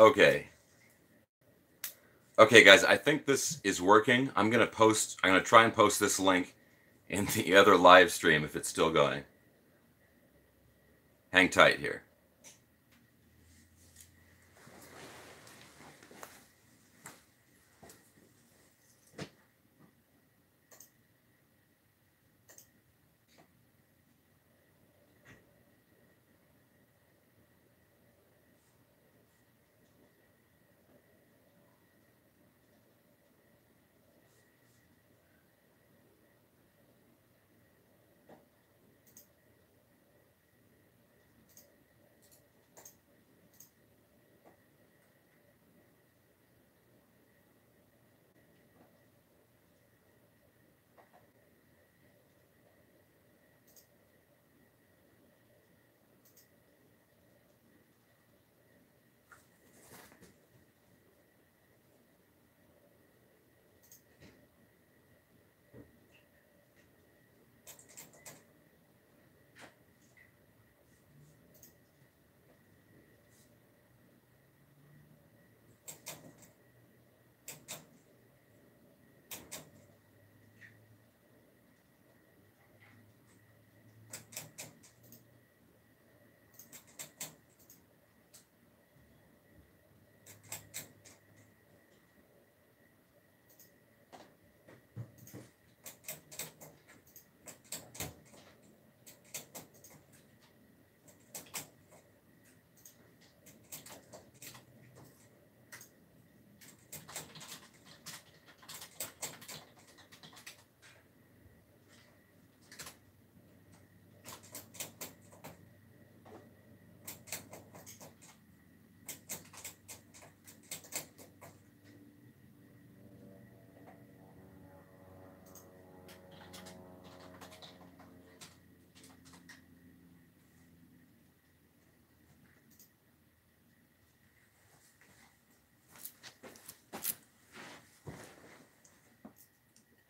Okay. Okay, guys, I think this is working. I'm gonna try and post this link in the other live stream if it's still going. Hang tight here.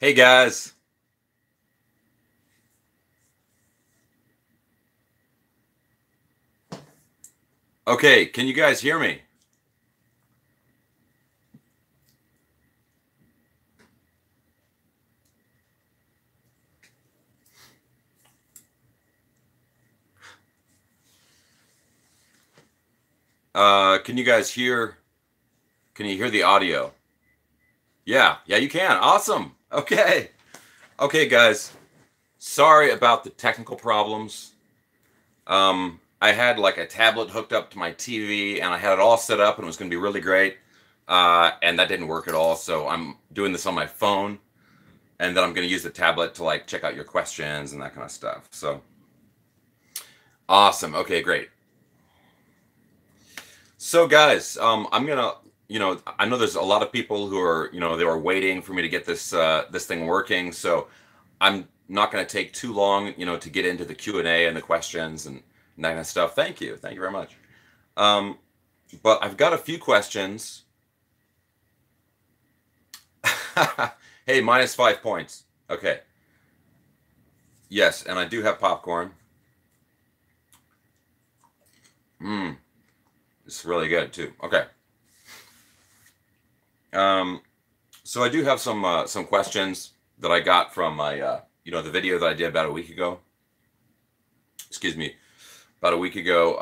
Hey guys. Okay, can you guys hear me? Can you guys hear? Can you hear the audio? Yeah, you can. Awesome. Okay. Okay, guys. Sorry about the technical problems. I had like a tablet hooked up to my TV and I had it all set up and it was going to be really great. And that didn't work at all. So I'm doing this on my phone and then I'm going to use the tablet to like check out your questions and that kind of stuff. So awesome. Okay, great. So guys, I'm gonna, I know there's a lot of people who are, they were waiting for me to get this thing working. So I'm not going to take too long, to get into the Q&A and the questions and that kind of stuff. Thank you very much. But I've got a few questions. Hey, -5 points. Okay. Yes, and I do have popcorn. It's really good too. Okay. So I do have some questions that I got from my the video that I did about a week ago. Excuse me, about a week ago.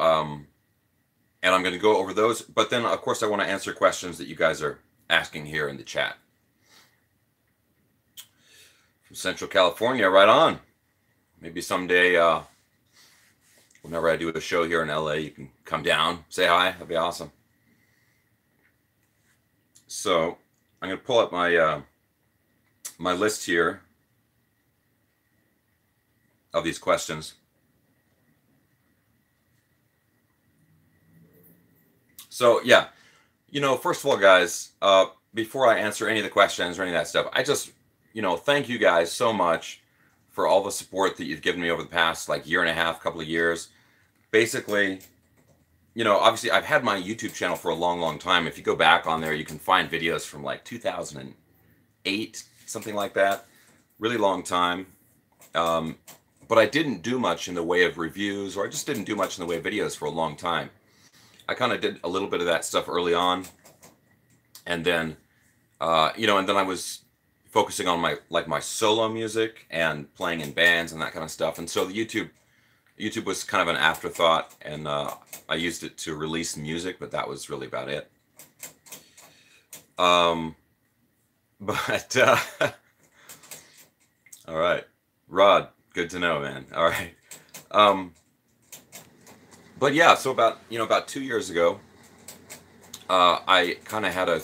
And I'm going to go over those. But then, of course, I want to answer questions that you guys are asking here in the chat. From Central California, right on. Maybe someday, whenever I do a show here in LA, you can come down, say hi. That'd be awesome. So I'm going to pull up my my list here of these questions. So yeah, first of all, guys, before I answer any of the questions or any of that stuff, I just, thank you guys so much for all the support that you've given me over the past like year and a half, couple of years. Basically, obviously I've had my YouTube channel for a long, long time. If you go back on there, you can find videos from like 2008, something like that. Really long time. But I didn't do much in the way of reviews, or I just didn't do much in the way of videos for a long time. I kind of did a little bit of that stuff early on, and then and then I was focusing on my solo music and playing in bands and that kind of stuff. And so the YouTube was kind of an afterthought, and I used it to release music, but that was really about it. But all right, Rod, good to know, man. All right. But yeah, so about 2 years ago, I kind of had I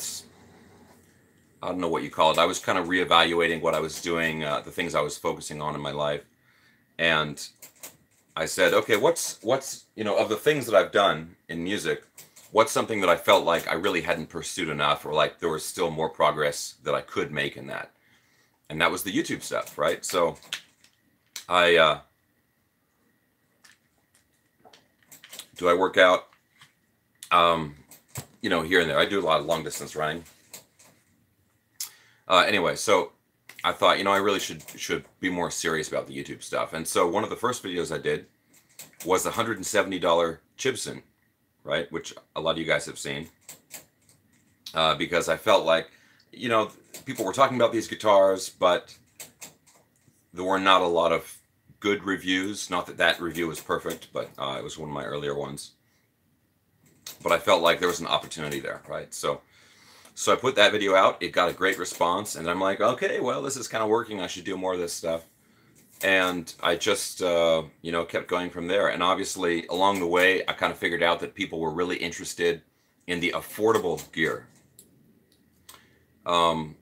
don't know what you call it. I was kind of reevaluating what I was doing, the things I was focusing on in my life, and I said, okay, what's of the things that I've done in music, what's something that I felt like I really hadn't pursued enough, or like there was still more progress that I could make in that, and that was the YouTube stuff, right? So I work out, here and there. I do a lot of long distance running. Anyway, so I thought, I really should be more serious about the YouTube stuff. And so one of the first videos I did was the $170 Gibson, right? Which a lot of you guys have seen. Because I felt like, people were talking about these guitars, but there were not a lot of good reviews. Not that that review was perfect, but it was one of my earlier ones. But I felt like there was an opportunity there, right? So I put that video out. It got a great response, and I'm like, okay, well, this is kind of working. I should do more of this stuff. And I just, kept going from there. And obviously, along the way, I kind of figured out that people were really interested in the affordable gear. And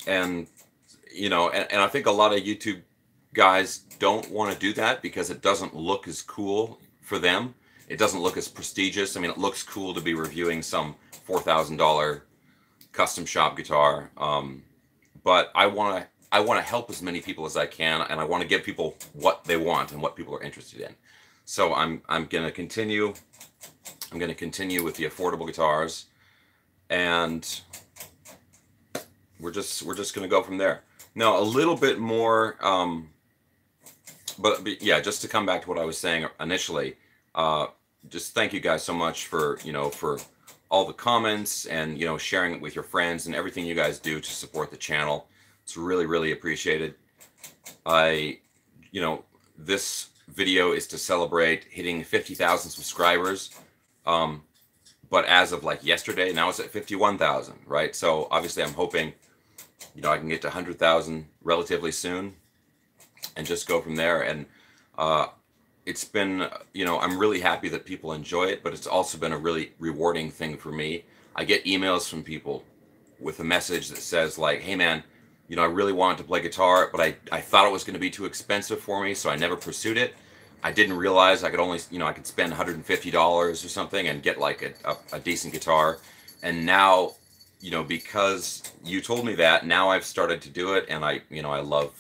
I think a lot of YouTube guys don't want to do that because it doesn't look as cool for them. It doesn't look as prestigious. I mean, it looks cool to be reviewing some $4,000 custom shop guitar, but I want to help as many people as I can, and I want to give people what they want and what people are interested in. So I'm going to continue. I'm going to continue with the affordable guitars, and we're just going to go from there. Now a little bit more, but yeah, just to come back to what I was saying initially. Just thank you guys so much for all the comments and sharing it with your friends and everything you guys do to support the channel. It's really, really appreciated. This video is to celebrate hitting 50,000 subscribers, but as of like yesterday, now it's at 51,000, right? So obviously I'm hoping I can get to 100,000 relatively soon and just go from there. And it's been, I'm really happy that people enjoy it, but it's also been a really rewarding thing for me. I get emails from people with a message that says like, hey man, I really wanted to play guitar, but I thought it was going to be too expensive for me, so I never pursued it. I didn't realize I could only, I could spend $150 or something and get like a decent guitar. And now, because you told me that, now I've started to do it, and I love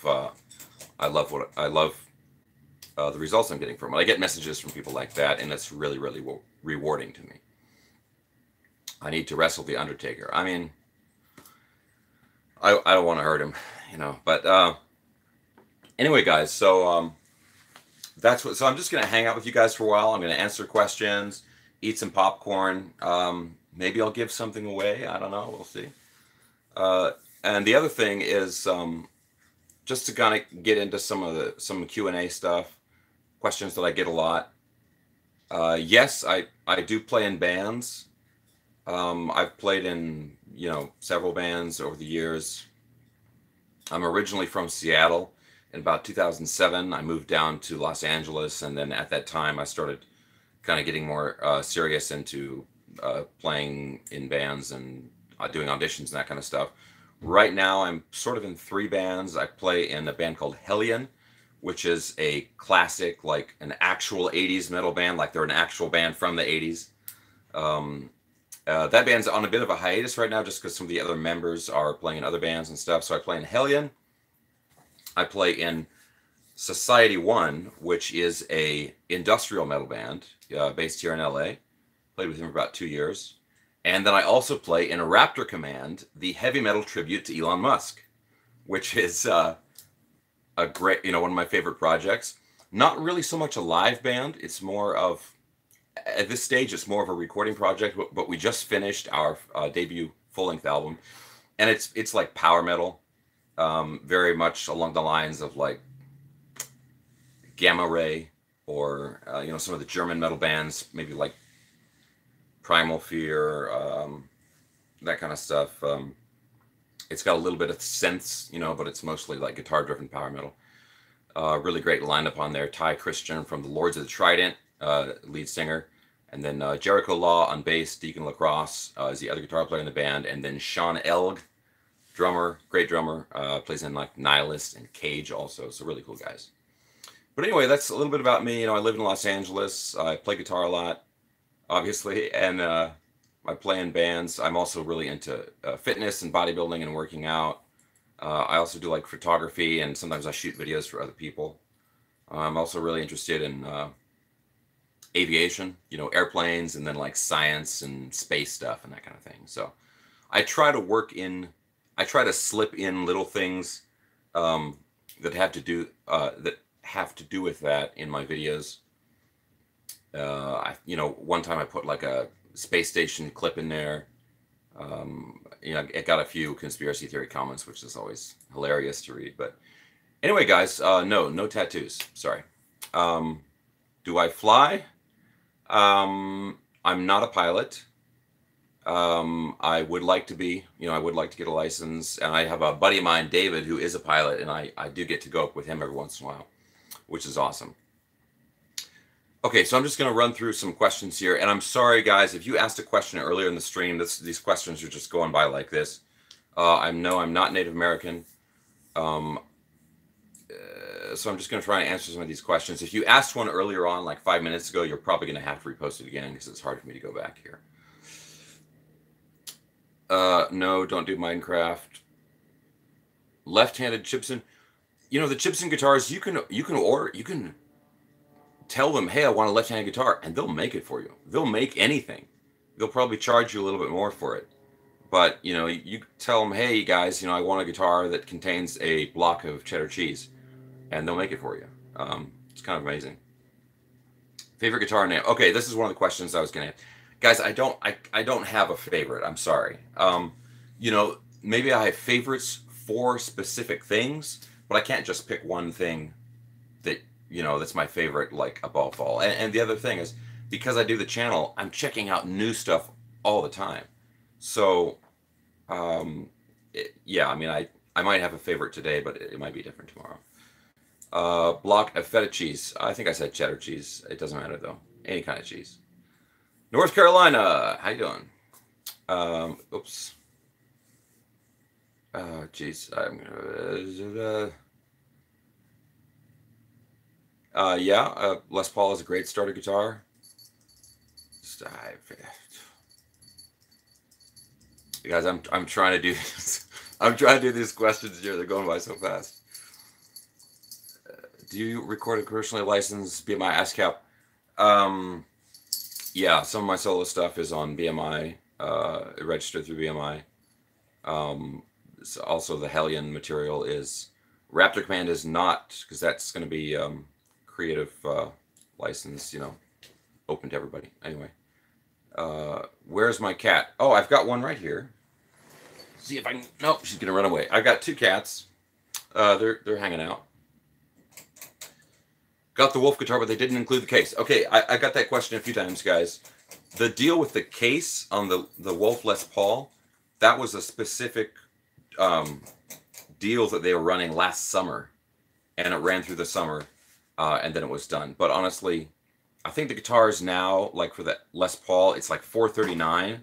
the results I'm getting from it. I get messages from people like that, and it's really, really rewarding to me. I need to wrestle the Undertaker. I mean, I don't want to hurt him, but anyway, guys, so so I'm just going to hang out with you guys for a while. I'm going to answer questions, eat some popcorn. Maybe I'll give something away. I don't know. We'll see. And the other thing is just to kind of get into some Q&A stuff, questions that I get a lot. Yes, I do play in bands. I've played in, several bands over the years. I'm originally from Seattle. In about 2007, I moved down to Los Angeles, and then at that time, I started kind of getting more serious into playing in bands and doing auditions and that kind of stuff. Right now, I'm sort of in 3 bands. I play in a band called Hellion, which is a classic, like an actual 80s metal band, like they're an actual band from the 80s. That band's on a bit of a hiatus right now just because some of the other members are playing in other bands and stuff. So I play in Hellion. I play in Society 1, which is a industrial metal band based here in LA. Played with him for about 2 years. And then I also play in Raptor Command, the heavy metal tribute to Elon Musk, which is a great, one of my favorite projects. Not really so much a live band. It's more of at this stage, it's more of a recording project, but we just finished our debut full-length album, and it's like power metal, very much along the lines of like Gamma Ray, or you know, some of the German metal bands, maybe like Primal Fear, that kind of stuff. It's got a little bit of synths, you know, but it's mostly like guitar-driven power metal. Really great lineup on there. Ty Christian from the Lords of the Trident, lead singer, and then Jericho Law on bass. Deacon Lacrosse is the other guitar player in the band, and then Sean Elg, drummer, great drummer, plays in like Nihilist and Cage also. So really cool guys. But anyway, that's a little bit about me. You know, I live in Los Angeles. I play guitar a lot, obviously, and I play in bands. I'm also really into fitness and bodybuilding and working out. I also do like photography, and sometimes I shoot videos for other people. I'm also really interested in aviation, you know, airplanes, and then like science and space stuff and that kind of thing. So I try to slip in little things that have to do with that in my videos. You know, one time I put like a space station clip in there. You know, it got a few conspiracy theory comments, which is always hilarious to read. But anyway, guys, no tattoos. Sorry. Do I fly? I'm not a pilot. I would like to be. You know, I would like to get a license. And I have a buddy of mine, David, who is a pilot, and I do get to go up with him every once in a while, which is awesome. Okay, so I'm just going to run through some questions here, and I'm sorry, guys, if you asked a question earlier in the stream. These questions are just going by like this. I know I'm not Native American, so I'm just going to try and answer some of these questions. If you asked one earlier on, like 5 minutes ago, you're probably going to have to repost it again because it's hard for me to go back here. No, don't do Minecraft. Left-handed Gibson. You know, the Gibson guitars, you can tell them, hey, I want a left-handed guitar, and they'll make it for you. They'll make anything. They'll probably charge you a little bit more for it. But, you know, you tell them, hey, guys, you know, I want a guitar that contains a block of cheddar cheese, and they'll make it for you. It's kind of amazing. Favorite guitar name? Okay, this is one of the questions I was going to ask. Guys, I don't have a favorite. I'm sorry. You know, maybe I have favorites for specific things, but I can't just pick one thing that, you know, that's my favorite, like, above all. And the other thing is, because I do the channel, I'm checking out new stuff all the time. So, yeah, I mean, I might have a favorite today, but it might be different tomorrow. Block of feta cheese. I think I said cheddar cheese. It doesn't matter, though. Any kind of cheese. North Carolina. How you doing? Oops. Geez. I'm gonna... yeah, Les Paul is a great starter guitar. Guys, I'm trying to do this. I'm trying to do these questions here. They're going by so fast. Do you record a commercially licensed BMI ASCAP? Yeah, some of my solo stuff is on BMI, registered through BMI. So also the Hellion material is Raptor Command is not, because that's going to be creative license, you know, open to everybody. Anyway, where's my cat? Oh, I've got one right here. See if I can. Nope, she's gonna run away. I've got two cats. They're hanging out. Got the Wolf guitar, but they didn't include the case. Okay, I got that question a few times, guys. The deal with the case on the Wolf Les Paul, that was a specific deal that they were running last summer, and it ran through the summer, and then it was done. But honestly, I think the guitars now, like for the Les Paul, it's like $439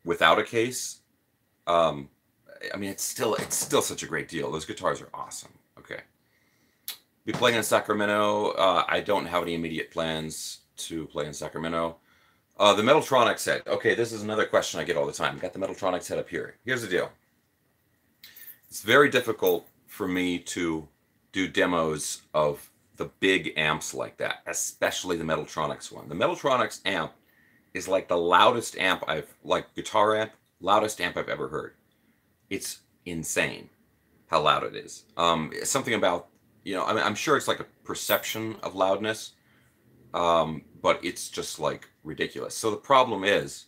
without a case. I mean, it's still such a great deal. Those guitars are awesome. Okay. Be playing in Sacramento. I don't have any immediate plans to play in Sacramento. The Metaltronics head. Okay, this is another question I get all the time. Got the Metaltronics head up here. Here's the deal. It's very difficult for me to do demos of the big amps like that, especially the Metaltronics one. The Metaltronics amp is like the loudest amp guitar amp, loudest amp I've ever heard. It's insane how loud it is. Something about, you know, I mean, I'm sure it's like a perception of loudness, but it's just like ridiculous. So the problem is,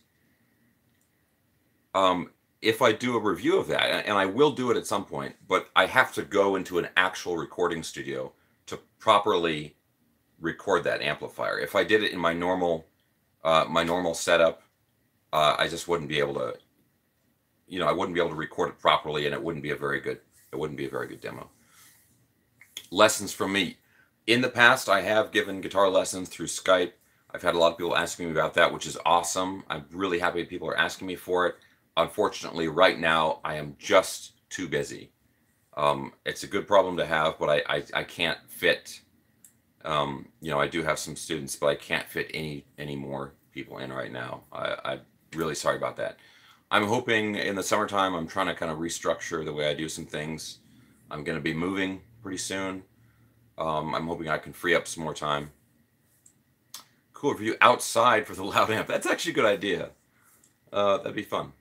if I do a review of that, and I will do it at some point, but I have to go into an actual recording studio to properly record that amplifier. If I did it in my normal setup, I just wouldn't be able to, I wouldn't be able to record it properly, and it wouldn't be a very good demo. Lessons from me. In the past, I have given guitar lessons through Skype. I've had a lot of people asking me about that, which is awesome. I'm really happy people are asking me for it. Unfortunately, right now, I am just too busy. It's a good problem to have, but I can't fit, I do have some students, but I can't fit any more people in right now. I'm really sorry about that. I'm hoping in the summertime, I'm trying to kind of restructure the way I do some things. I'm going to be moving pretty soon. I'm hoping I can free up some more time. Cool review outside for the loud amp. That's actually a good idea. That'd be fun.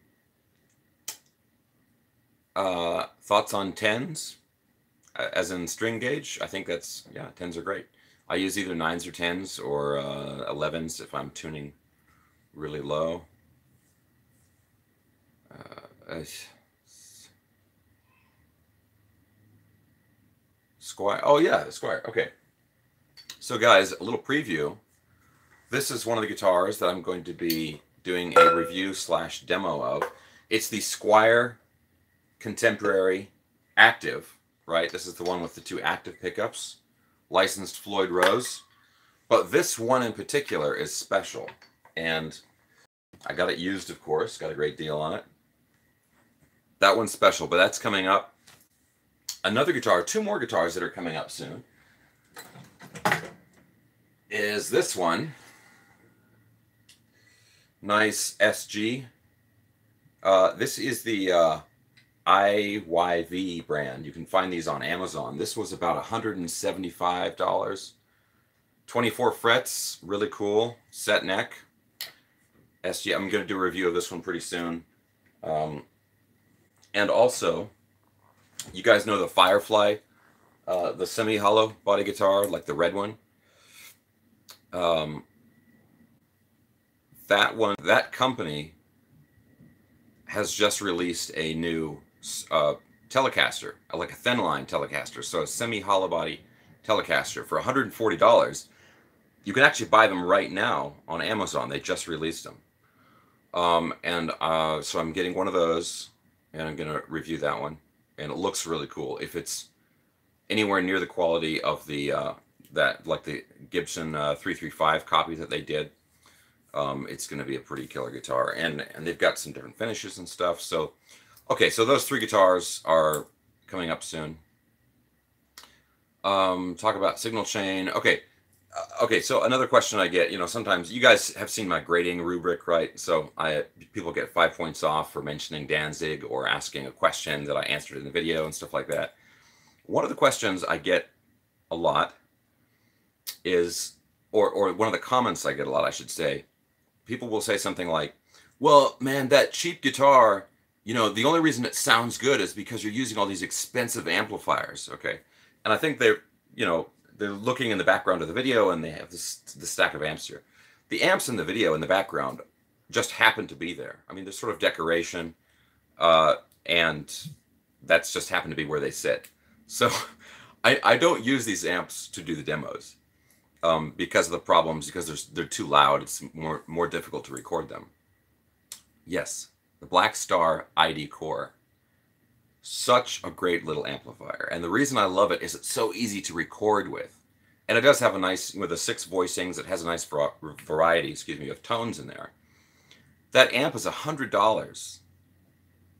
Thoughts on 10s, as in string gauge? I think that's, yeah, 10s are great. I use either 9s or 10s or 11s if I'm tuning really low. Squire. Oh yeah, the Squire. Okay. So guys, a little preview. This is one of the guitars that I'm going to be doing a review / demo of. It's the Squire Contemporary Active, right? This is the one with the 2 active pickups, licensed Floyd Rose. But this one in particular is special, and I got it used, of course. Got a great deal on it. That one's special, but that's coming up. Another guitar, 2 more guitars that are coming up soon, is this one. Nice SG. This is the IYV brand. You can find these on Amazon. This was about $175. 24 frets, really cool. Set neck. SG. I'm going to do a review of this one pretty soon. And also, you guys know the Firefly, the semi-hollow body guitar, like the red one. That company has just released a new Telecaster, like a thin line Telecaster, so a semi-hollow body Telecaster for $140. You can actually buy them right now on Amazon. They just released them. So I'm getting one of those, and I'm going to review that one. And it looks really cool. If it's anywhere near the quality of the like the Gibson 335 copy that they did, it's going to be a pretty killer guitar. And they've got some different finishes and stuff. So, okay, so those 3 guitars are coming up soon. Talk about signal chain. Okay. Okay, so another question I get, sometimes you guys have seen my grading rubric, right? So people get 5 points off for mentioning Danzig or asking a question that I answered in the video and stuff like that. One of the questions I get a lot is, or one of the comments I get a lot, I should say, people will say something like, well, man, that cheap guitar, the only reason it sounds good is because you're using all these expensive amplifiers, okay? And I think they're looking in the background of the video, and they have the stack of amps here. The amps in the video in the background just happen to be there. I mean, there's sort of decoration, and that's just happened to be where they sit. So I don't use these amps to do the demos because of the problems, because they're too loud. It's more difficult to record them. Yes, the Black Star ID Core. Such a great little amplifier, and the reason I love it is it's so easy to record with, and it does have a nice, with the 6 voicings, it has a nice variety, of tones in there. That amp is $100.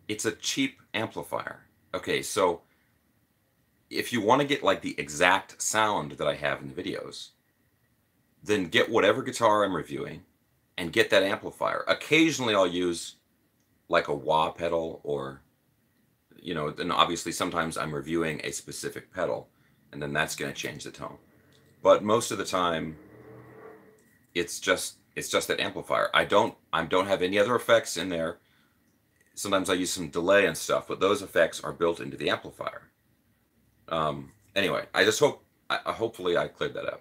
It's a cheap amplifier. Okay, so if you want to get like the exact sound that I have in the videos, then get whatever guitar I'm reviewing and get that amplifier. Occasionally I'll use like a wah pedal, or then obviously sometimes I'm reviewing a specific pedal, and then that's going to change the tone. But most of the time, it's just that amplifier. I don't have any other effects in there. Sometimes I use some delay and stuff, but those effects are built into the amplifier. Anyway, I just hopefully I cleared that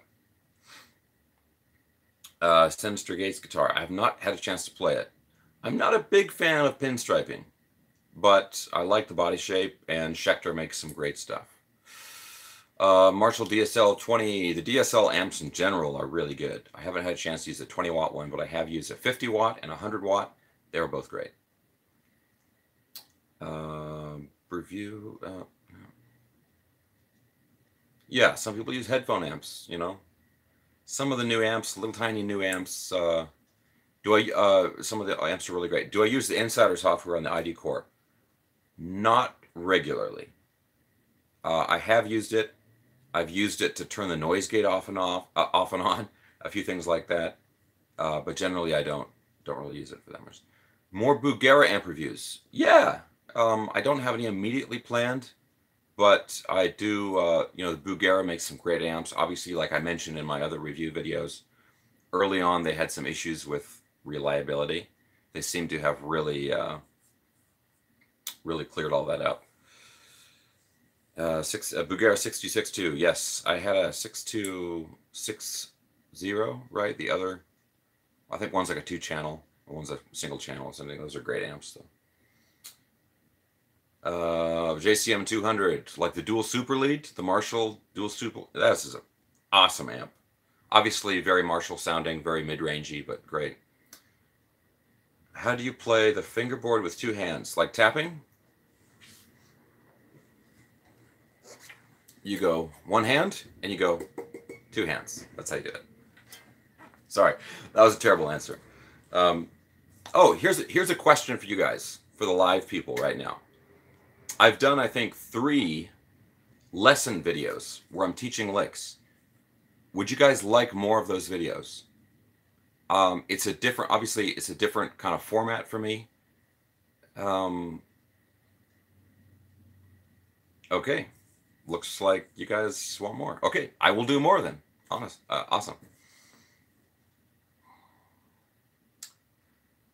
Sinister Gates guitar. I have not had a chance to play it. I'm not a big fan of pinstriping, but I like the body shape, and Schecter makes some great stuff. Marshall DSL 20. The DSL amps in general are really good. I haven't had a chance to use a 20-watt one, but I have used a 50-watt and a 100-watt. They were both great. Review. Yeah, some people use headphone amps, you know. Some of the new amps, little tiny new amps. Some of the amps are really great. Do I use the Insider software on the ID Core? Not regularly. I have used it. I've used it to turn the noise gate off and on, a few things like that. But generally, I don't really use it for that much. More Bugera amp reviews. Yeah, I don't have any immediately planned, but I do. You know, the Bugera makes some great amps. Obviously, like I mentioned in my other review videos, early on they had some issues with reliability. They seem to have really cleared all that up. Bugera 6262. Yes, I had a 6260, right? The other, I think one's like a 2-channel, one's a single channel. So I think those are great amps though. JCM 200, like the dual super lead, the Marshall dual super. This is an awesome amp. Obviously very Marshall sounding, very mid-rangey, but great. How do you play the fingerboard with 2 hands? Like tapping? You go 1 hand and you go 2 hands. That's how you do it. Sorry, that was a terrible answer. Oh, here's a question for you guys, for the live people right now. I've done, I think, 3 lesson videos where I'm teaching licks. Would you guys like more of those videos? Obviously, it's a different kind of format for me. Okay. Looks like you guys want more. Okay, I will do more then. Awesome.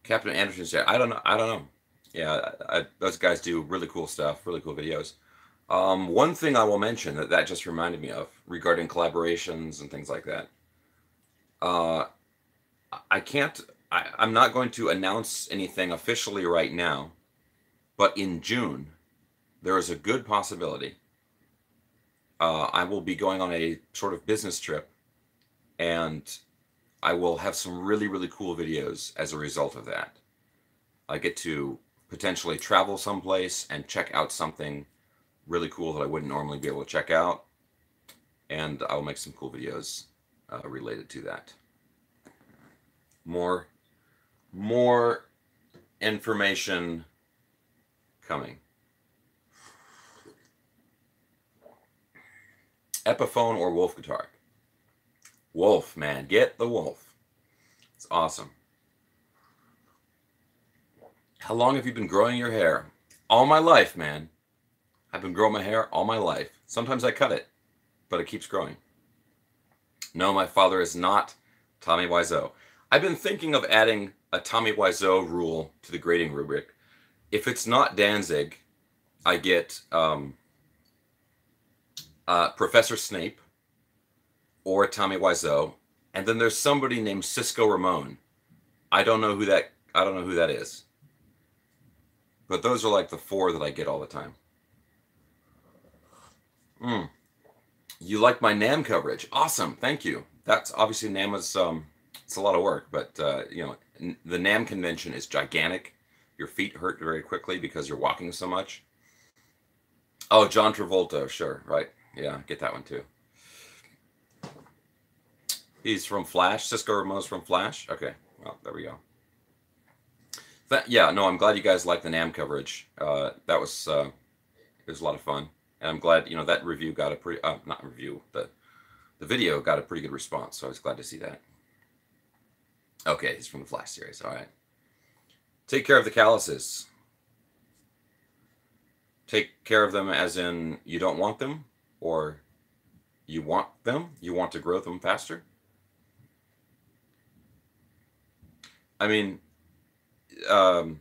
Captain Anderson said, I don't know. Yeah, those guys do really cool stuff, really cool videos. One thing I will mention that just reminded me of regarding collaborations and things like that. I'm not going to announce anything officially right now, but in June, there is a good possibility I will be going on a sort of business trip, and I will have some really, really cool videos as a result of that. I get to potentially travel someplace and check out something really cool that I wouldn't normally be able to check out, and I'll make some cool videos related to that. More information coming. Epiphone or Wolf guitar? Wolf, man. Get the Wolf. It's awesome. How long have you been growing your hair? All my life, man. I've been growing my hair all my life. Sometimes I cut it, but it keeps growing. No, my father is not Tommy Wiseau. I've been thinking of adding a Tommy Wiseau rule to the grading rubric. If it's not Danzig, I get Professor Snape or Tommy Wiseau, and then there's somebody named Cisco Ramon. I don't know who that is. But those are like the 4 that I get all the time. You like my NAMM coverage? Awesome, thank you. That's obviously NAMM is it's a lot of work, but you know, the NAMM convention is gigantic. Your feet hurt very quickly because you're walking so much. Oh, John Travolta, sure, right. Yeah, get that one too. He's from Flash. Cisco Ramon's from Flash. Okay, well, there we go. Yeah, no, I'm glad you guys like the NAMM coverage. That was it was a lot of fun, and I'm glad, you know, that review got a pretty not review, the video got a pretty good response. So I was glad to see that. Okay, he's from the Flash series. All right. Take care of the calluses. Take care of them as in you don't want them, or you want them? You want to grow them faster? I mean, the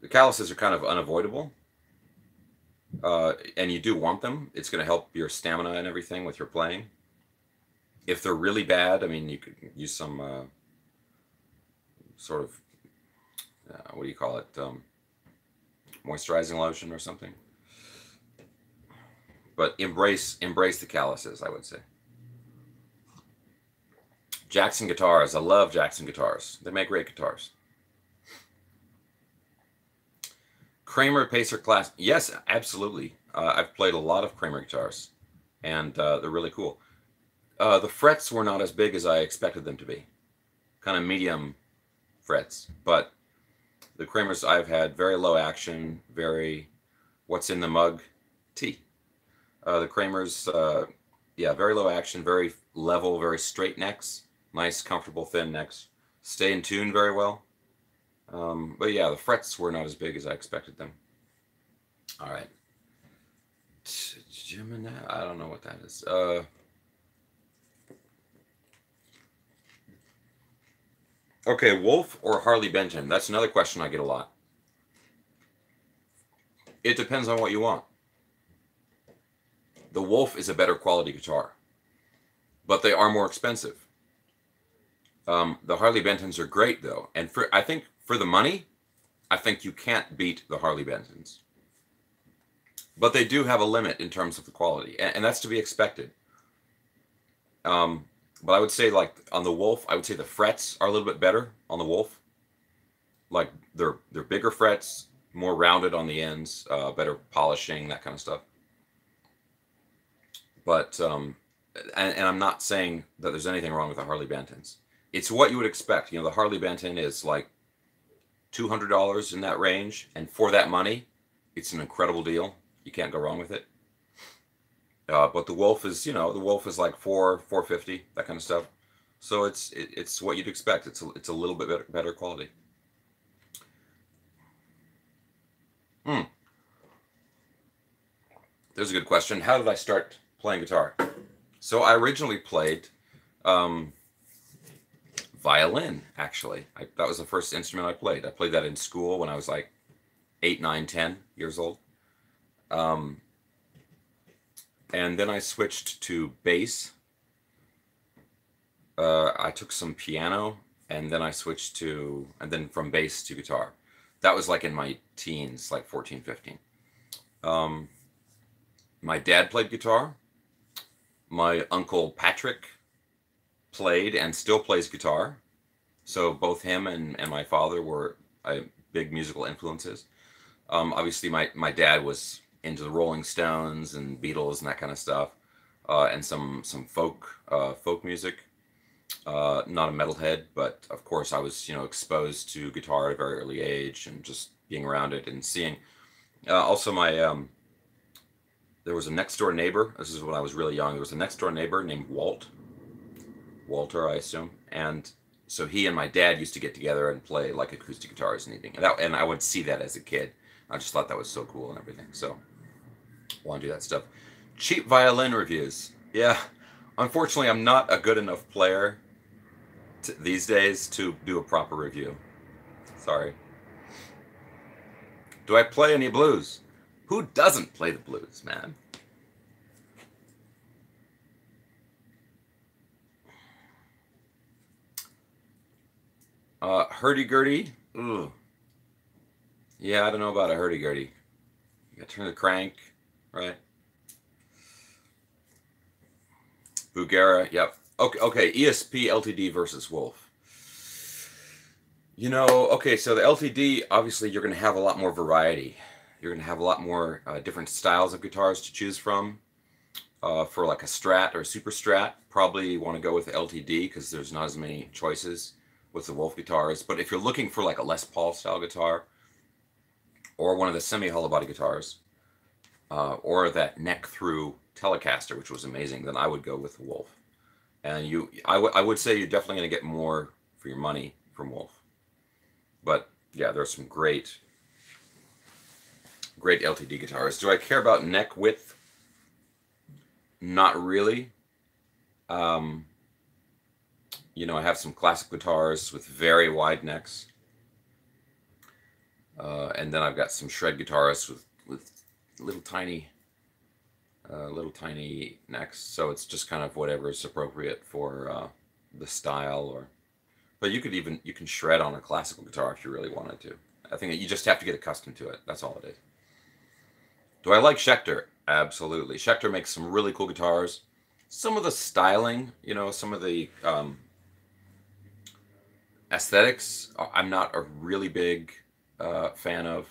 calluses are kind of unavoidable, and you do want them. It's going to help your stamina and everything with your playing. If they're really bad, I mean, you could use some sort of, what do you call it, moisturizing lotion or something. But embrace the calluses, I would say. Jackson Guitars. I love Jackson Guitars. They make great guitars. Kramer Pacer Class. Yes, absolutely. I've played a lot of Kramer guitars, and they're really cool. The frets were not as big as I expected them to be. Kind of medium frets. But the Kramers I've had, very low action, very what's in the mug? Tea. The Kramers, yeah, very low action, very level, very straight necks. Nice, comfortable, thin necks. Stay in tune very well. But yeah, the frets were not as big as I expected them. All right. Gemini, I don't know what that is. Okay, Wolf or Harley Benton? That's another question I get a lot. It depends on what you want. The Wolf is a better quality guitar, but they are more expensive. The Harley Bentons are great though, and I think for the money, I think you can't beat the Harley Bentons. But they do have a limit in terms of the quality, and that's to be expected. But I would say, like, on the Wolf, I would say the frets are a little bit better on the Wolf. Like, they're bigger frets, more rounded on the ends, better polishing, that kind of stuff. But, and I'm not saying that there's anything wrong with the Harley Bentons. It's what you would expect. You know, the Harley Benton is like $200 in that range, and for that money, it's an incredible deal. You can't go wrong with it. But the Wolf is, you know, the Wolf is like $450, that kind of stuff. So it's what you'd expect. It's a little bit better quality. There's a good question. How did I start playing guitar? So I originally played violin, actually. That was the first instrument I played. I played that in school when I was like 8, 9, 10 years old. And then I switched to bass. I took some piano, and then I switched to, and then from bass to guitar. That was like in my teens, like 14, 15. My dad played guitar. My uncle Patrick played and still plays guitar. So both him and my father were big musical influences. Obviously, my dad was into the Rolling Stones and Beatles and that kind of stuff, and some folk music. Not a metalhead, but of course I was, you know, exposed to guitar at a very early age and just being around it and seeing. Also, there was a next door neighbor. This is when I was really young. There was a next door neighbor named Walter, I assume, and so he and my dad used to get together and play like acoustic guitars and anything, and I would see that as a kid. I just thought that was so cool and everything. So I want to do that stuff. Cheap violin reviews. Yeah, unfortunately, I'm not a good enough player these days to do a proper review. Sorry. Do I play any blues? Who doesn't play the blues, man? Hurdy-gurdy? Ugh. Yeah, I don't know about a hurdy-gurdy. You gotta turn the crank, right? Bugera, yep. Okay, ESP LTD versus Wolf. You know, okay, so the LTD, obviously you're gonna have a lot more variety. You're gonna have a lot more different styles of guitars to choose from. For like a Strat or a Super Strat, probably you want to go with the LTD because there's not as many choices with the Wolf guitars. But if you're looking for like a Les Paul style guitar, or one of the semi-hollow body guitars, or that neck through Telecaster, which was amazing, then I would go with the Wolf. And I would say you're definitely going to get more for your money from Wolf. But yeah, there's some great LTD guitars. Do I care about neck width? Not really. You know, I have some classic guitars with very wide necks. And then I've got some shred guitarists with little tiny little tiny necks, so it's just kind of whatever is appropriate for the style. Or, but you can shred on a classical guitar if you really wanted to. I think you just have to get accustomed to it. That's all it is. Do I like Schecter? Absolutely. Schecter makes some really cool guitars. Some of the styling, some of the aesthetics, I'm not a really big fan of,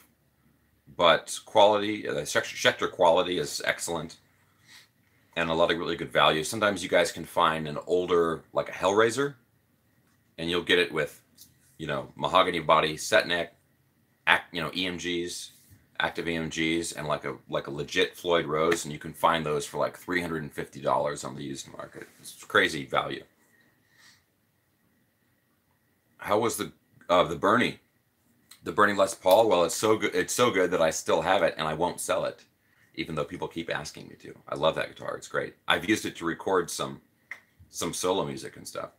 but quality, the Schecter quality is excellent, and a lot of really good value. Sometimes you guys can find an older, like a Hellraiser, and you'll get it with, mahogany body, set neck, EMGs, active EMGs, and like a legit Floyd Rose, and you can find those for like $350 on the used market. It's crazy value. How was the Bernie? The Bernie Les Paul? Well, it's so good. It's so good that I still have it, and I won't sell it, even though people keep asking me to. I love that guitar. It's great. I've used it to record some solo music and stuff.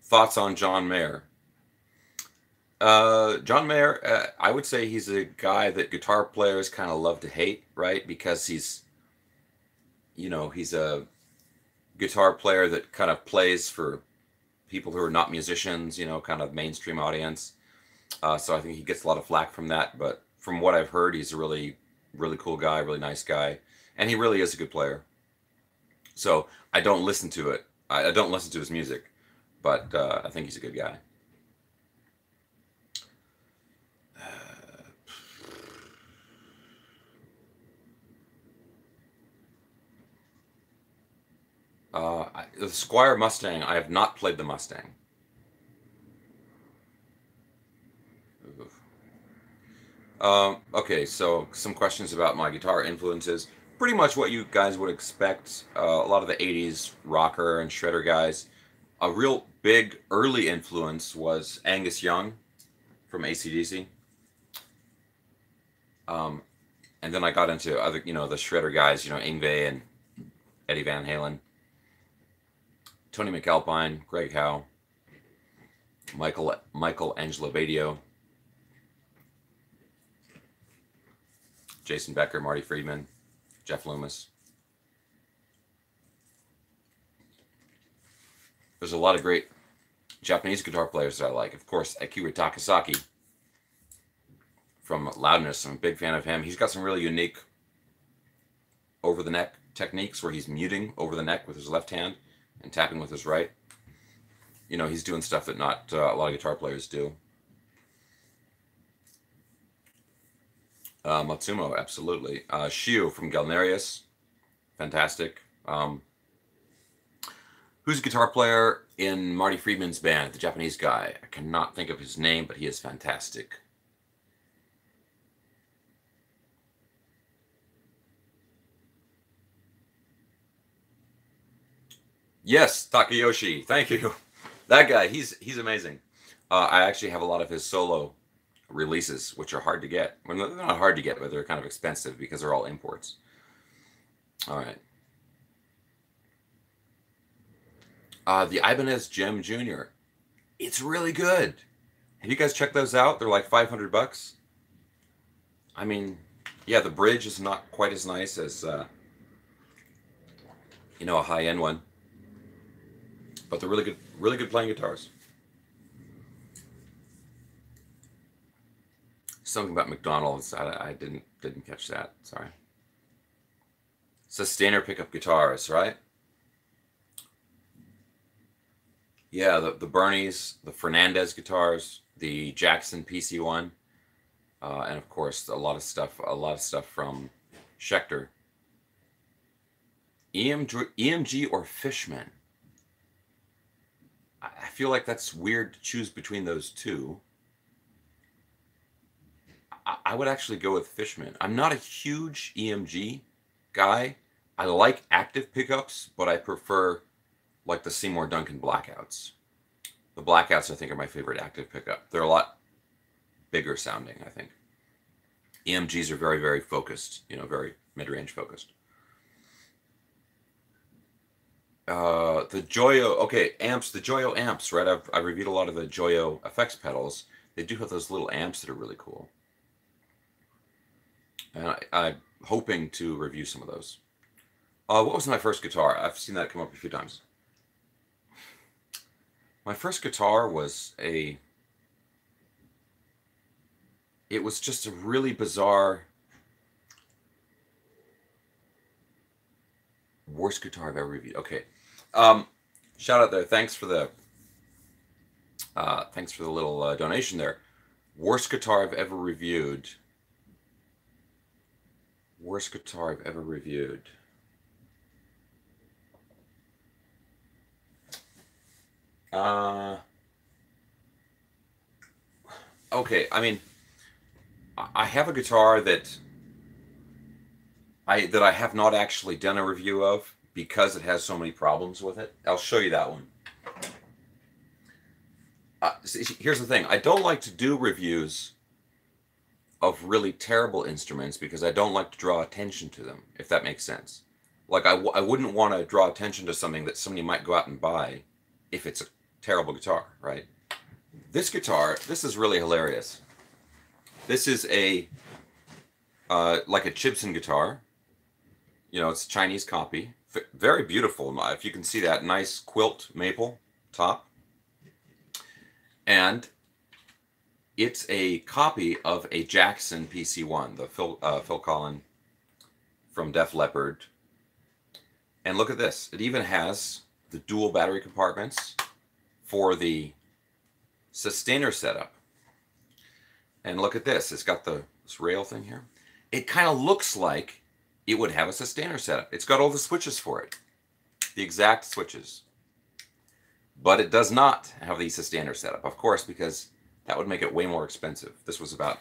Thoughts on John Mayer? John Mayer, I would say he's a guy that guitar players kind of love to hate, right? Because he's a guitar player that kind of plays for people who are not musicians, kind of mainstream audience. So I think he gets a lot of flack from that. But from what I've heard, he's a really, really cool guy, really nice guy. And he really is a good player. So I don't listen to it. I don't listen to his music, but I think he's a good guy. The Squire Mustang, I have not played the Mustang. Okay, so some questions about my guitar influences. Pretty much what you guys would expect. A lot of the 80s rocker and shredder guys. A real big early influence was Angus Young from AC/DC. And then I got into other, the shredder guys, Yngwie and Eddie Van Halen. Tony McAlpine, Greg Howe, Michael Angelo Badio, Jason Becker, Marty Friedman, Jeff Loomis. There's a lot of great Japanese guitar players that I like. Of course, Akira Takasaki from Loudness. I'm a big fan of him. He's got some really unique over-the-neck techniques where he's muting over the neck with his left hand and tapping with his right. He's doing stuff that not a lot of guitar players do. Matsumo, absolutely. Shio from Galnerius, fantastic. Who's a guitar player in Marty Friedman's band, the Japanese guy? I cannot think of his name, but he is fantastic. Yes, Takayoshi. Thank you. That guy, he's amazing. I actually have a lot of his solo releases, which are hard to get. Well, they're not hard to get, but they're kind of expensive because they're all imports. All right. The Ibanez Gem Jr. It's really good. Have you guys checked those out? They're like $500. I mean, yeah, the bridge is not quite as nice as a high-end one, but they're really good playing guitars. Something about McDonald's. I didn't catch that. Sorry. Sustainer pickup guitars, right? Yeah, the Bernies, the Fernandez guitars, the Jackson PC1, and of course a lot of stuff from Schecter. EMG or Fishman. I feel like that's weird to choose between those two. I would actually go with Fishman. I'm not a huge EMG guy. I like active pickups, but I prefer like the Seymour Duncan Blackouts. The Blackouts, I think, are my favorite active pickup. They're a lot bigger sounding, I think. EMGs are very, very focused, very mid-range focused. The Joyo, okay, amps, the Joyo amps, right? I've reviewed a lot of the Joyo effects pedals. They do have those little amps that are really cool. And hoping to review some of those. What was my first guitar? I've seen that come up a few times. My first guitar was it was just a really bizarre, worst guitar I've ever reviewed. Okay. Shout out there. Thanks for the little donation there. Worst guitar I've ever reviewed. Worst guitar I've ever reviewed. Okay, I mean, I have a guitar that I have not actually done a review of because it has so many problems with it. I'll show you that one. Here's the thing. I don't like to do reviews of really terrible instruments because I don't like to draw attention to them, if that makes sense. Like, I wouldn't want to draw attention to something that somebody might go out and buy if it's a terrible guitar, right? This guitar, this is really hilarious. This is a like a Gibson guitar. You know, it's a Chinese copy. Very beautiful. If you can see that nice quilt maple top. And it's a copy of a Jackson PC1, the Phil Collen from Def Leppard. And look at this. It even has the dual battery compartments for the sustainer setup. And look at this. It's got this rail thing here. It kind of looks like it would have a sustainer setup. It's got all the switches for it. The exact switches. But it does not have the sustainer setup, of course, because that would make it way more expensive. This was about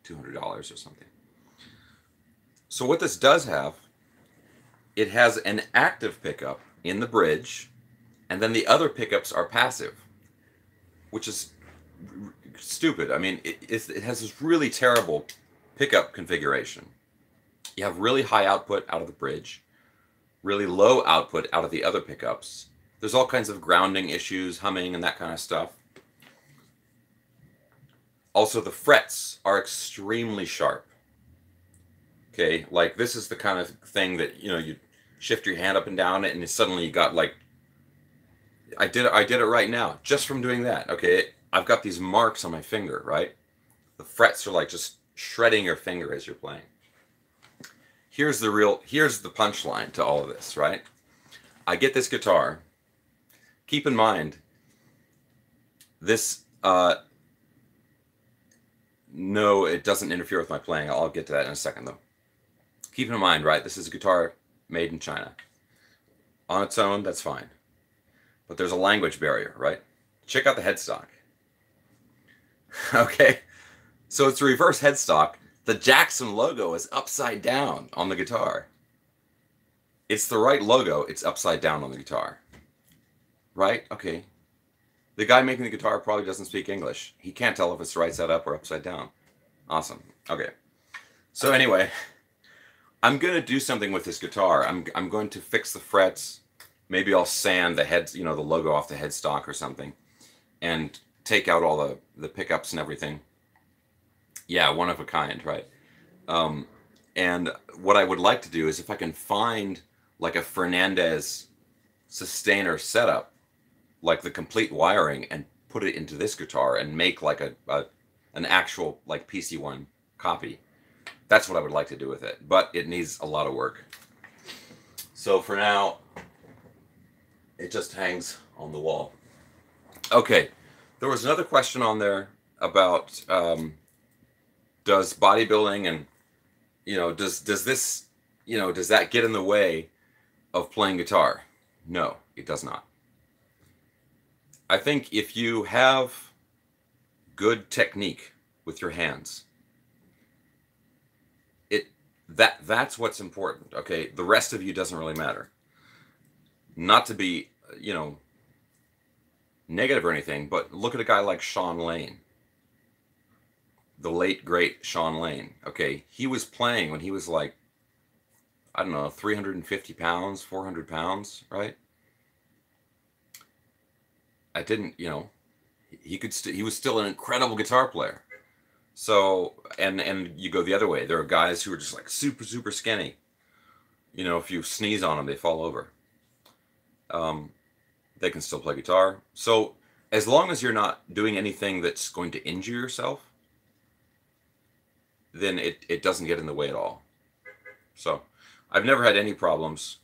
$200 or something. So what this does have, it has an active pickup in the bridge, and then the other pickups are passive, which is stupid. I mean, it has this really terrible pickup configuration. You have really high output out of the bridge, really low output out of the other pickups. There's all kinds of grounding issues, humming, and that kind of stuff. Also, the frets are extremely sharp. Okay, like this is the kind of thing that, you know, you shift your hand up and down it, and suddenly you got like, I did it right now, just from doing that. Okay, I've got these marks on my finger, right? The frets are like just shredding your finger as you're playing. Here's the punchline to all of this, right? I get this guitar. Keep in mind, this, no, it doesn't interfere with my playing. I'll get to that in a second, though. Keep in mind, right, this is a guitar made in China. On its own, that's fine. But there's a language barrier, right? Check out the headstock. Okay, so it's a reverse headstock. The Jackson logo is upside down on the guitar. It's the right logo, it's upside down on the guitar. Right? Okay. The guy making the guitar probably doesn't speak English. He can't tell if it's right side up or upside down. Awesome. Okay. So anyway, I'm going to do something with this guitar. I'm going to fix the frets. Maybe I'll sand the heads, you know, the logo off the headstock or something, and take out all the pickups and everything. Yeah, one of a kind, right? And what I would like to do is if I can find like a Fernandez sustainer setup, like the complete wiring, and put it into this guitar and make like an actual like PC1 copy. That's what I would like to do with it, but it needs a lot of work. So for now, it just hangs on the wall. Okay, there was another question on there about does bodybuilding and, you know, does this, you know, does that get in the way of playing guitar? No, it does not. I think if you have good technique with your hands, that's what's important. Okay, the rest of you doesn't really matter. Not to be, you know, negative or anything, but look at a guy like Sean Lane, the late great Sean Lane. Okay, he was playing when he was like, I don't know, 350 pounds, 400 pounds, right? I didn't, you know, he was still an incredible guitar player. So, and you go the other way. There are guys who are just like super skinny. You know, if you sneeze on them, they fall over. Um, they can still play guitar. So, as long as you're not doing anything that's going to injure yourself, then it doesn't get in the way at all. So, I've never had any problems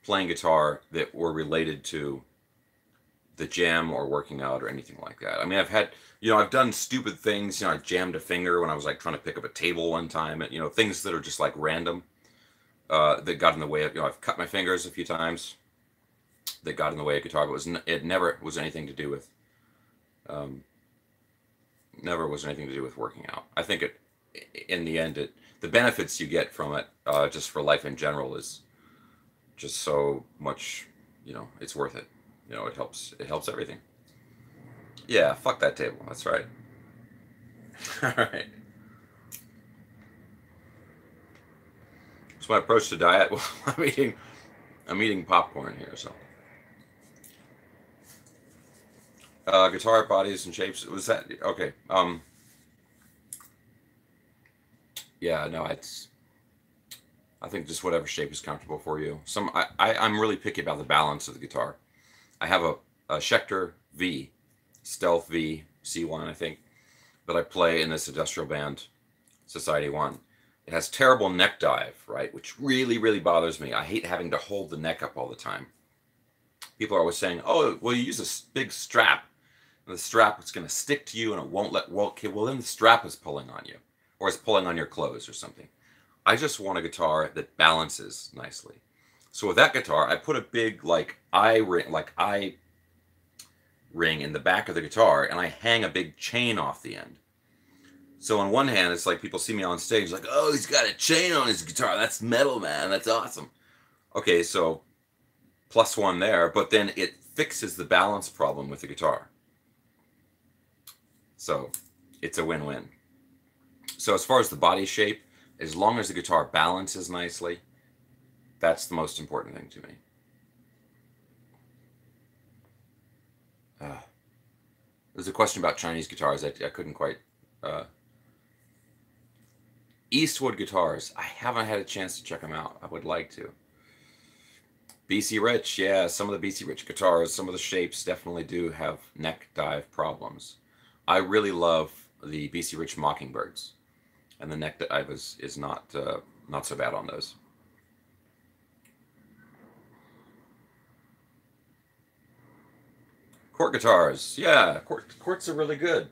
playing guitar that were related to the jam or working out or anything like that. I mean, I've had, I've done stupid things. I jammed a finger when I was like trying to pick up a table one time, and things that are just like random, that got in the way of, I've cut my fingers a few times that got in the way of guitar, but it never was anything to do with, um, never was anything to do with working out. I think in the end, the benefits you get from it, just for life in general, is just so much, it's worth it. It helps everything. Yeah, fuck that table. That's right. All right. So my approach to diet, well, I'm eating popcorn here, so. Guitar bodies and shapes. Was that okay? Yeah, no, I think just whatever shape is comfortable for you. I'm really picky about the balance of the guitar. I have a Schecter V, Stealth V C1, I think, that I play in this industrial band, Society 1. It has terrible neck dive, right, which really bothers me. I hate having to hold the neck up all the time. People are always saying, oh, well, you use a big strap, and the strap is going to stick to you and it won't okay, well, then the strap is pulling on you, or it's pulling on your clothes or something. I just want a guitar that balances nicely. So with that guitar, I put a big eye ring in the back of the guitar, and I hang a big chain off the end. So on one hand, it's like people see me on stage like, oh, he's got a chain on his guitar. That's metal, man. That's awesome. Okay, so +1 there, but then it fixes the balance problem with the guitar. So it's a win-win. So as far as the body shape, as long as the guitar balances nicely, that's the most important thing to me. There's a question about Chinese guitars. I couldn't quite. Eastwood guitars. I haven't had a chance to check them out. I would like to. BC Rich, yeah, some of the BC Rich guitars, some of the shapes definitely do have neck dive problems. I really love the BC Rich Mockingbirds, and the neck dive is not so bad on those. Court guitars, yeah, courts are really good.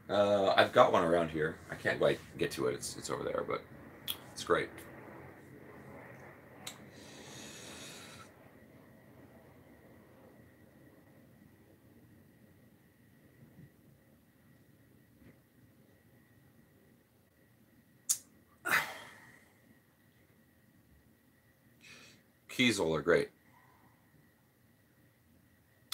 I've got one around here. I can't quite get to it. It's over there, but it's great. Kiesel are great.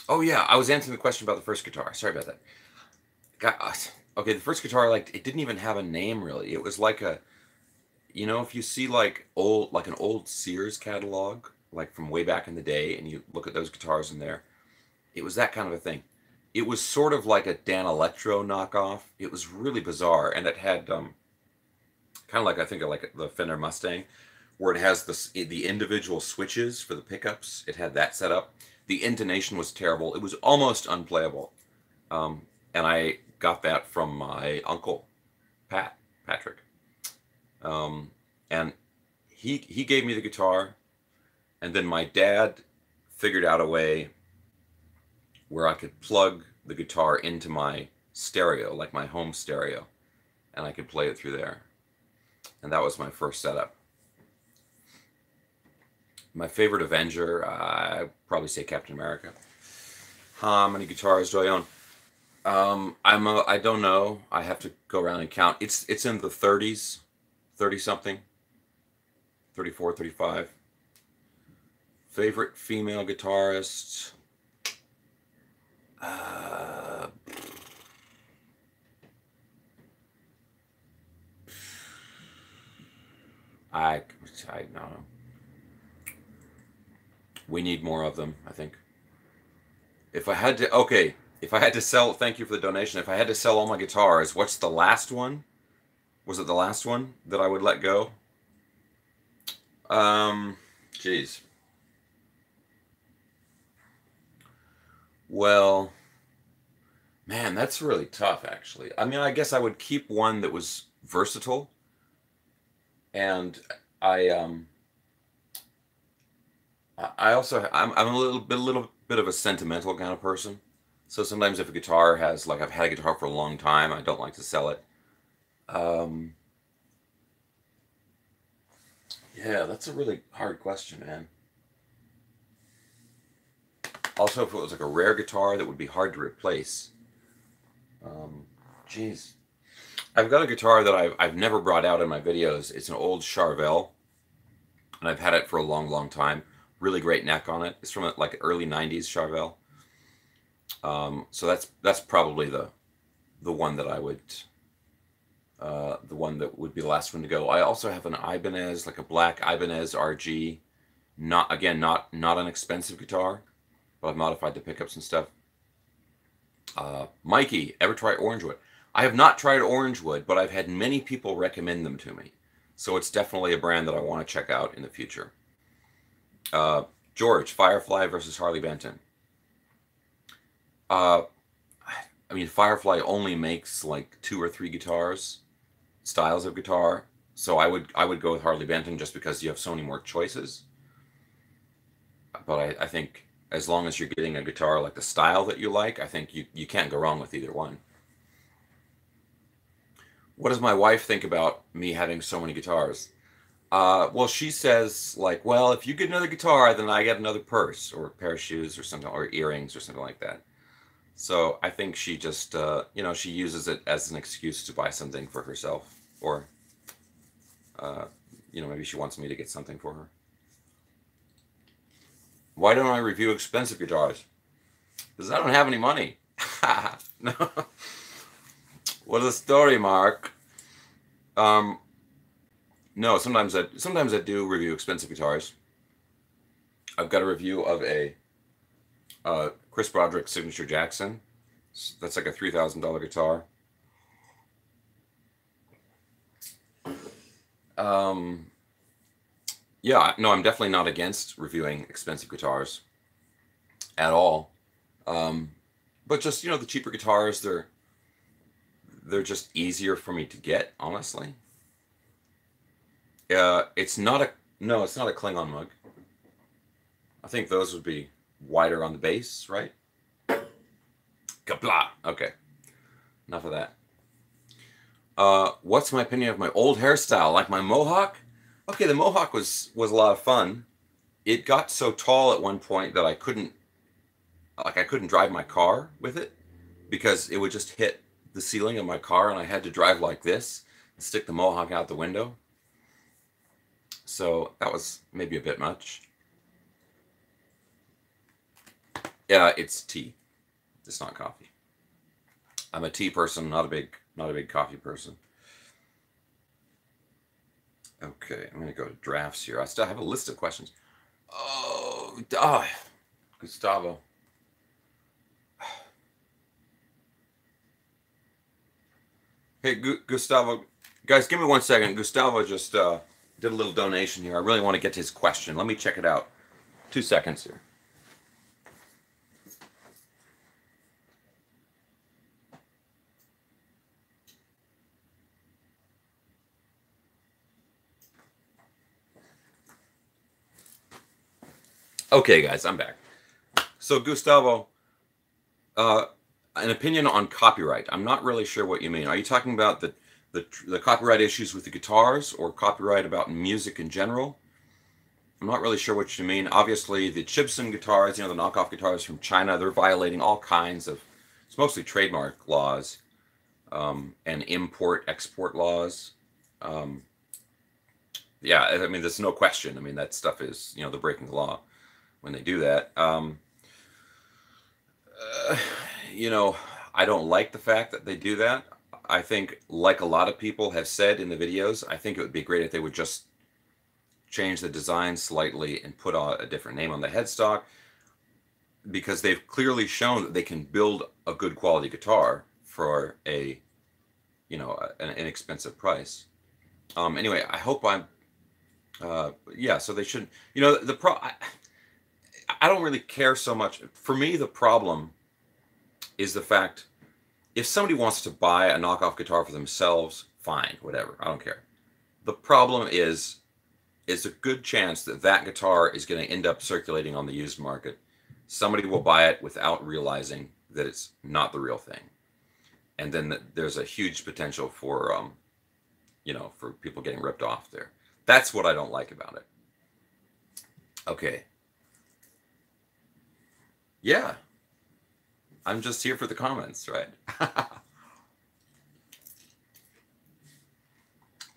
Oh yeah, I was answering the question about the first guitar. Sorry about that. Okay, the first guitar, it didn't even have a name really. It was like if you see an old Sears catalog, like from way back in the day, and you look at those guitars in there, it was that kind of a thing. It was sort of like a Dan Electro knockoff. It was really bizarre, and it had kind of like, I think, like the Fender Mustang, where it has the individual switches for the pickups. It had that set up. The intonation was terrible. It was almost unplayable. And I got that from my uncle, Patrick. And he gave me the guitar, and then my dad figured out a way where I could plug the guitar into my stereo, like my home stereo, and I could play it through there. And that was my first setup. My favorite Avenger, I'd probably say Captain America. How many guitars do I own? I don't know. I have to go around and count. It's in the 30s, 30 something, 34, 35. Favorite female guitarist? I don't know. We need more of them, I think. If I had to, okay, If I had to sell, thank you for the donation. If I had to sell all my guitars, what's the last one? Was it the last one that I would let go? Geez. Well, man, that's really tough, actually. I mean, I guess I would keep one that was versatile, and I I also I'm a little bit of a sentimental kind of person. So sometimes if a guitar has like I've had a guitar for a long time, I don't like to sell it. Um, yeah, that's a really hard question, man. Also, if it was like a rare guitar that would be hard to replace. Um, Geez. I've got a guitar that I've never brought out in my videos. It's an old Charvel, and I've had it for a long, long time. Really great neck on it. It's from like early '90s Charvel. So that's probably the one that I would the one that would be the last one to go. I also have an Ibanez, like a black Ibanez RG. Not again, not an expensive guitar, but I've modified the pickups and stuff. Mikey, ever try Orangewood? I have not tried Orangewood, but I've had many people recommend them to me. So it's definitely a brand that I want to check out in the future. George, Firefly versus Harley Benton. Uh, I mean, Firefly only makes like 2 or 3 guitars, styles of guitar. So I would go with Harley Benton just because you have so many more choices. But I think as long as you're getting a guitar like the style that you like, I think you can't go wrong with either one. What does my wife think about me having so many guitars? Well, she says like, well, if you get another guitar, then I get another purse or a pair of shoes or something, or earrings or something like that. So I think she just, she uses it as an excuse to buy something for herself, or, uh, maybe she wants me to get something for her. Why don't I review expensive guitars? Because I don't have any money. No. What a story, Mark. No, sometimes I do review expensive guitars. I've got a review of a Chris Broderick Signature Jackson. That's like a $3,000 guitar. Yeah, no, I'm definitely not against reviewing expensive guitars at all. But just the cheaper guitars, they're just easier for me to get, honestly. It's not a no, it's not a Klingon mug. I think those would be wider on the base, right? Kapla. Okay, enough of that. What's my opinion of my old hairstyle? Like my mohawk? Okay, the mohawk was a lot of fun. It got so tall at one point that I couldn't drive my car with it because it would just hit the ceiling of my car, and I had to drive like this and stick the mohawk out the window. So that was maybe a bit much. Yeah, it's tea. It's not coffee. I'm a tea person, not a big coffee person. Okay, I'm gonna go to drafts here. I still have a list of questions. Oh, Gustavo. Hey, Gustavo, guys, give me 1 second. Gustavo just did a little donation here. I really want to get to his question. Let me check it out. 2 seconds here. Okay, guys, I'm back. So, Gustavo, an opinion on copyright. I'm not really sure what you mean. Are you talking about the copyright issues with the guitars, or copyright about music in general? I'm not really sure what you mean. Obviously, the Gibson guitars, the knockoff guitars from China, they're violating all kinds of, it's mostly trademark laws, and import-export laws. Yeah, I mean, there's no question. I mean, that stuff is, they're breaking the law when they do that. Uh, I don't like the fact that they do that. I think, like a lot of people have said in the videos, I think it would be great if they would just change the design slightly and put a different name on the headstock. because they've clearly shown that they can build a good quality guitar for a, you know, an inexpensive price. Anyway, I hope I'm, yeah, so they shouldn't, you know, I don't really care so much. For me, the problem is the fact, if somebody wants to buy a knockoff guitar for themselves, fine, whatever, I don't care. The problem is, it's a good chance that that guitar is going to end up circulating on the used market. Somebody will buy it without realizing that it's not the real thing. And then there's a huge potential for, you know, for people getting ripped off there. That's what I don't like about it. Okay. Yeah. I'm just here for the comments, right?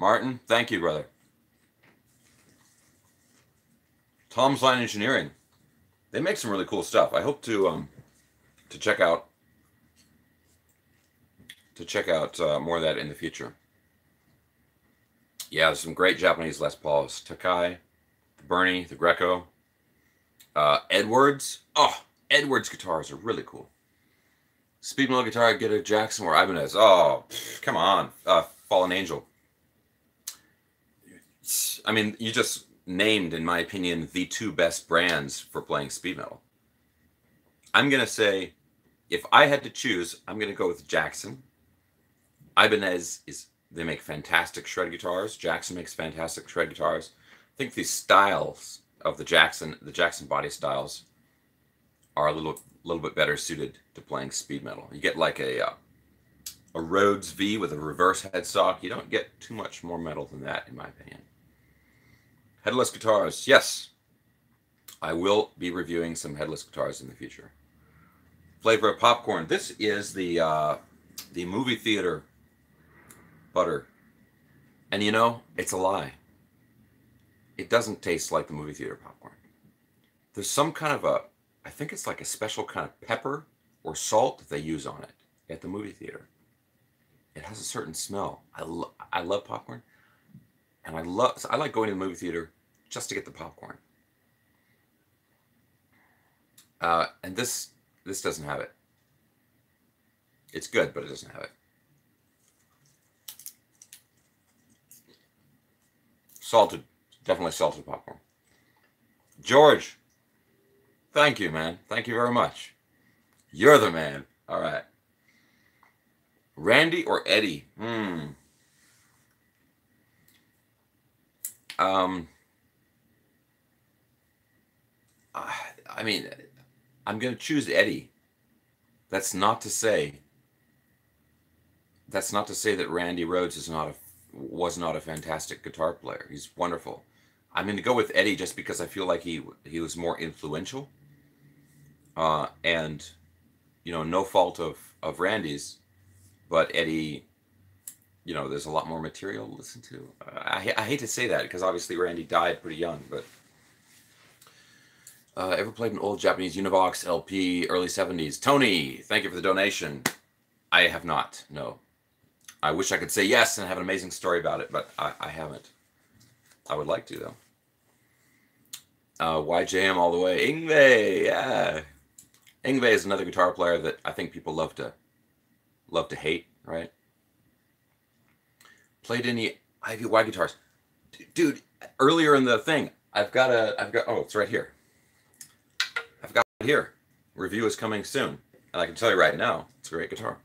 Martin, thank you, brother. Tom's Line Engineering. They make some really cool stuff. I hope to check out more of that in the future. Yeah, there's some great Japanese Les Pauls. Takai, the Bernie, the Greco, Edwards. Oh, Edwards guitars are really cool. Speed metal guitar, get a Jackson or Ibanez. Oh, come on. Fallen Angel. I mean, you just named, in my opinion, the two best brands for playing speed metal. I'm going to say, if I had to choose, I'm going to go with Jackson. Ibanez they make fantastic shred guitars. Jackson makes fantastic shred guitars. I think the styles of the Jackson body styles are a little bit better suited to playing speed metal. You get like a Rhoads V with a reverse headstock. You don't get too much more metal than that, in my opinion. Headless guitars, yes. I will be reviewing some headless guitars in the future. Flavor of popcorn. This is the movie theater butter. And you know, it's a lie. It doesn't taste like the movie theater popcorn. There's some kind of I think it's like a special kind of pepper or salt that they use on it at the movie theater. It has a certain smell. I love popcorn. And I like going to the movie theater just to get the popcorn. And this doesn't have it. It's good, but it doesn't have it. Salted, definitely salted popcorn. George, thank you, man. Thank you very much. You're the man. All right. Randy or Eddie? I mean, I'm going to choose Eddie. That's not to say that Randy Rhoads was not a fantastic guitar player. He's wonderful. I'm going to go with Eddie just because I feel like he was more influential. And, you know, no fault of Randy's, but Eddie, you know, there's a lot more material to listen to. I hate to say that because obviously Randy died pretty young, but ever played an old Japanese Univox LP, early 70s? Tony, thank you for the donation. I have not, no. I wish I could say yes and have an amazing story about it, but I haven't. I would like to, though. YJM all the way. Yngwie, yeah. Yngwie is another guitar player that I think people love to hate, right? Played any IVY guitars. Dude, earlier in the thing, I've got, oh, it's right here. I've got it here. Review is coming soon. And I can tell you right now, it's a great guitar.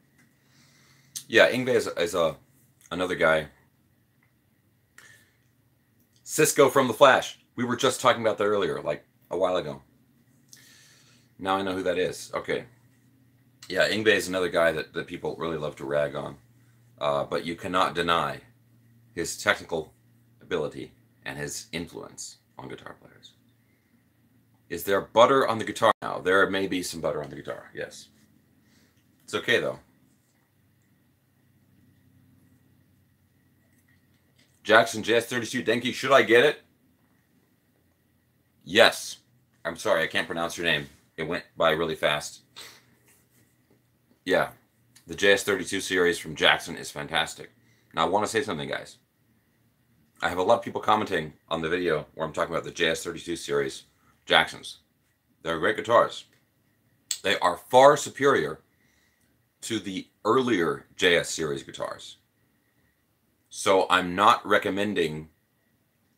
Yeah, Yngwie is another guy. Cisco from The Flash. We were just talking about that earlier, like a while ago. Now I know who that is. Okay. Yeah, Yngwie is another guy that people really love to rag on. But you cannot deny his technical ability and his influence on guitar players. Is there butter on the guitar now? There may be some butter on the guitar, yes. It's okay, though. Jackson JS32 Denki, should I get it? Yes. I'm sorry, I can't pronounce your name. It went by really fast. Yeah, the JS32 series from Jackson is fantastic. Now, I want to say something, guys. I have a lot of people commenting on the video where I'm talking about the JS32 series Jacksons. They're great guitars. They are far superior to the earlier JS series guitars. So I'm not recommending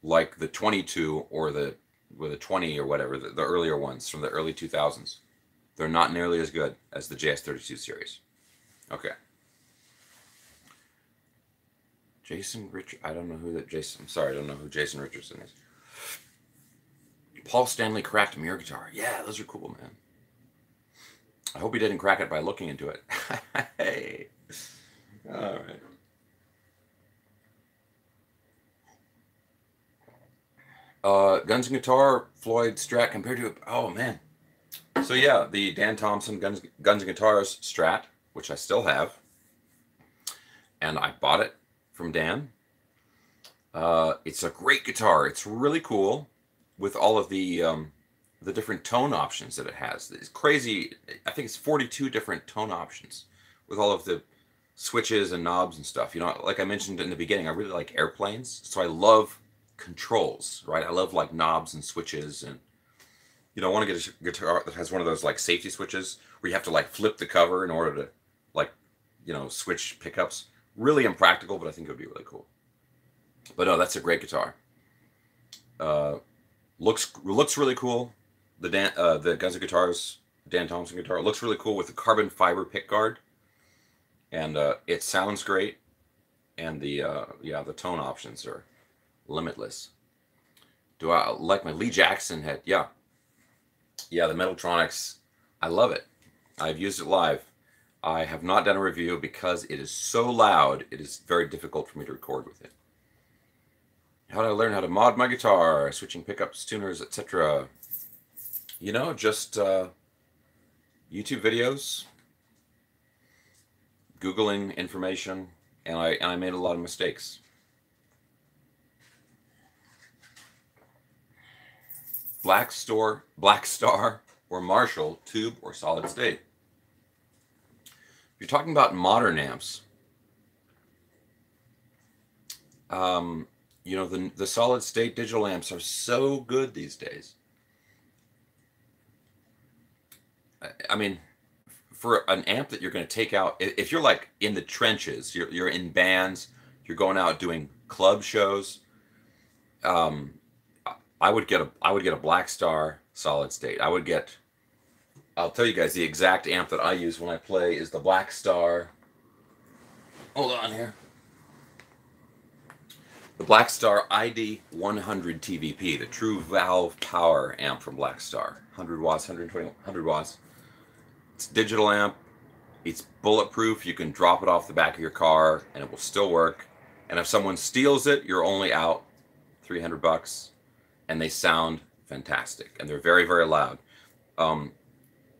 like the 22 or the 20 or whatever, the earlier ones from the early 2000s. They're not nearly as good as the JS32 series. Okay. Jason Richard, I don't know who that Jason, I'm sorry, I don't know who Jason Richardson is. Paul Stanley cracked mirror guitar. Yeah, those are cool, man. I hope he didn't crack it by looking into it. Hey. All right. Guns and Guitar, Floyd Strat compared to, oh man. So yeah, the Dan Thompson Guns and Guitars Strat, which I still have. And I bought it from Dan. It's a great guitar. It's really cool with all of the different tone options that it has. It's crazy. I think it's 42 different tone options with all of the switches and knobs and stuff. You know, like I mentioned in the beginning, I really like airplanes. So I love controls, right? I love like knobs and switches, and you know, I want to get a guitar that has one of those like safety switches where you have to like flip the cover in order to like, you know, switch pickups. Really impractical, but I think it would be really cool. But no, that's a great guitar. Looks really cool. The Guns and Guitars Dan Thompson guitar looks really cool with the carbon fiber pick guard, and it sounds great. And the tone options are limitless. Do I like my Lee Jackson head? Yeah, the Metaltronics. I love it. I've used it live. I have not done a review because it is so loud. It is very difficult for me to record with it. How did I learn how to mod my guitar? Switching pickups, tuners, etc. You know, just YouTube videos, Googling information, and I made a lot of mistakes. Black Star, or Marshall, tube or solid state. If you're talking about modern amps, you know, the solid state digital amps are so good these days. I mean, for an amp that you're going to take out, if you're like in the trenches, you're in bands, you're going out doing club shows, I would get a Black Star solid state. I'll tell you guys the exact amp that I use when I play is the Black Star. Hold on here. The Black Star ID 100 TVP, the true valve power amp from Black Star. 100 watts, 120, 100 watts. It's a digital amp. It's bulletproof. You can drop it off the back of your car and it will still work. And if someone steals it, you're only out $300. And they sound fantastic. And they're very, very loud.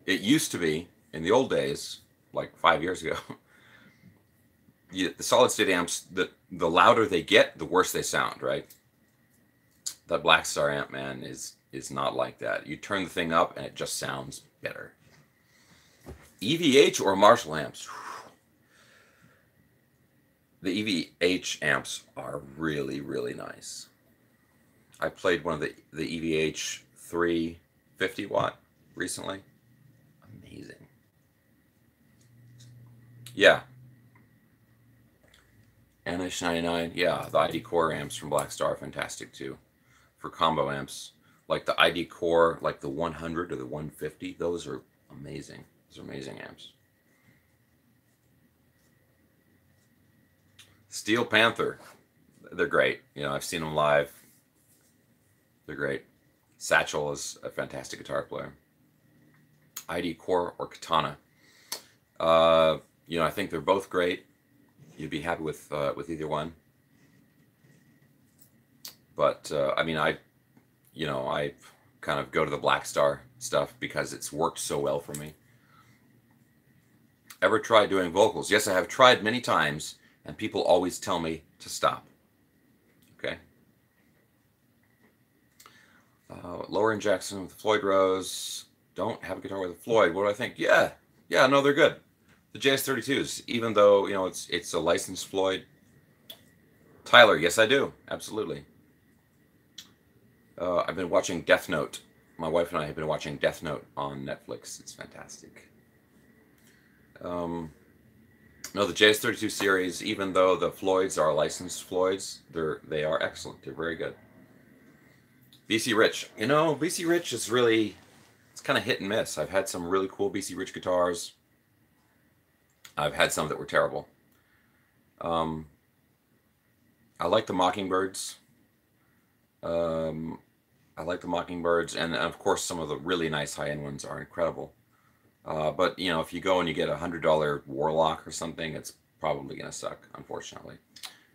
It used to be, in the old days, like 5 years ago, the solid state amps, the louder they get, the worse they sound, right? That Black Star amp, man, is not like that. You turn the thing up and it just sounds better. EVH or Marshall amps? The EVH amps are really, really nice. I played one of the EVH 350 watt recently. Amazing. Yeah. NH99, yeah, the ID Core amps from Black Star are fantastic too. For combo amps, like the ID Core, like the 100 or the 150, those are amazing. Those are amazing amps. Steel Panther, they're great. You know, I've seen them live. They're great. Satchel is a fantastic guitar player. ID Core or Katana. You know, I think they're both great. You'd be happy with either one. But I mean, I kind of go to the Black Star stuff because it's worked so well for me. Ever tried doing vocals? Yes, I have tried many times, and people always tell me to stop. Okay. Lauren Jackson with Floyd Rose. Don't have a guitar with a Floyd. What do I think? Yeah, no, they're good. The JS32s, even though, you know, it's a licensed Floyd. Tyler, yes, I do. Absolutely. I've been watching Death Note my wife and I have been watching Death Note on Netflix. It's fantastic. No, the JS32 series, even though the Floyds are licensed Floyds, they are excellent. They're very good. BC Rich. You know, BC Rich is really, it's kind of hit and miss. I've had some really cool BC Rich guitars. I've had some that were terrible. I like the Mockingbirds. I like the Mockingbirds, and of course some of the really nice high-end ones are incredible. But you know, if you go and you get $100 Warlock or something, it's probably gonna suck, unfortunately.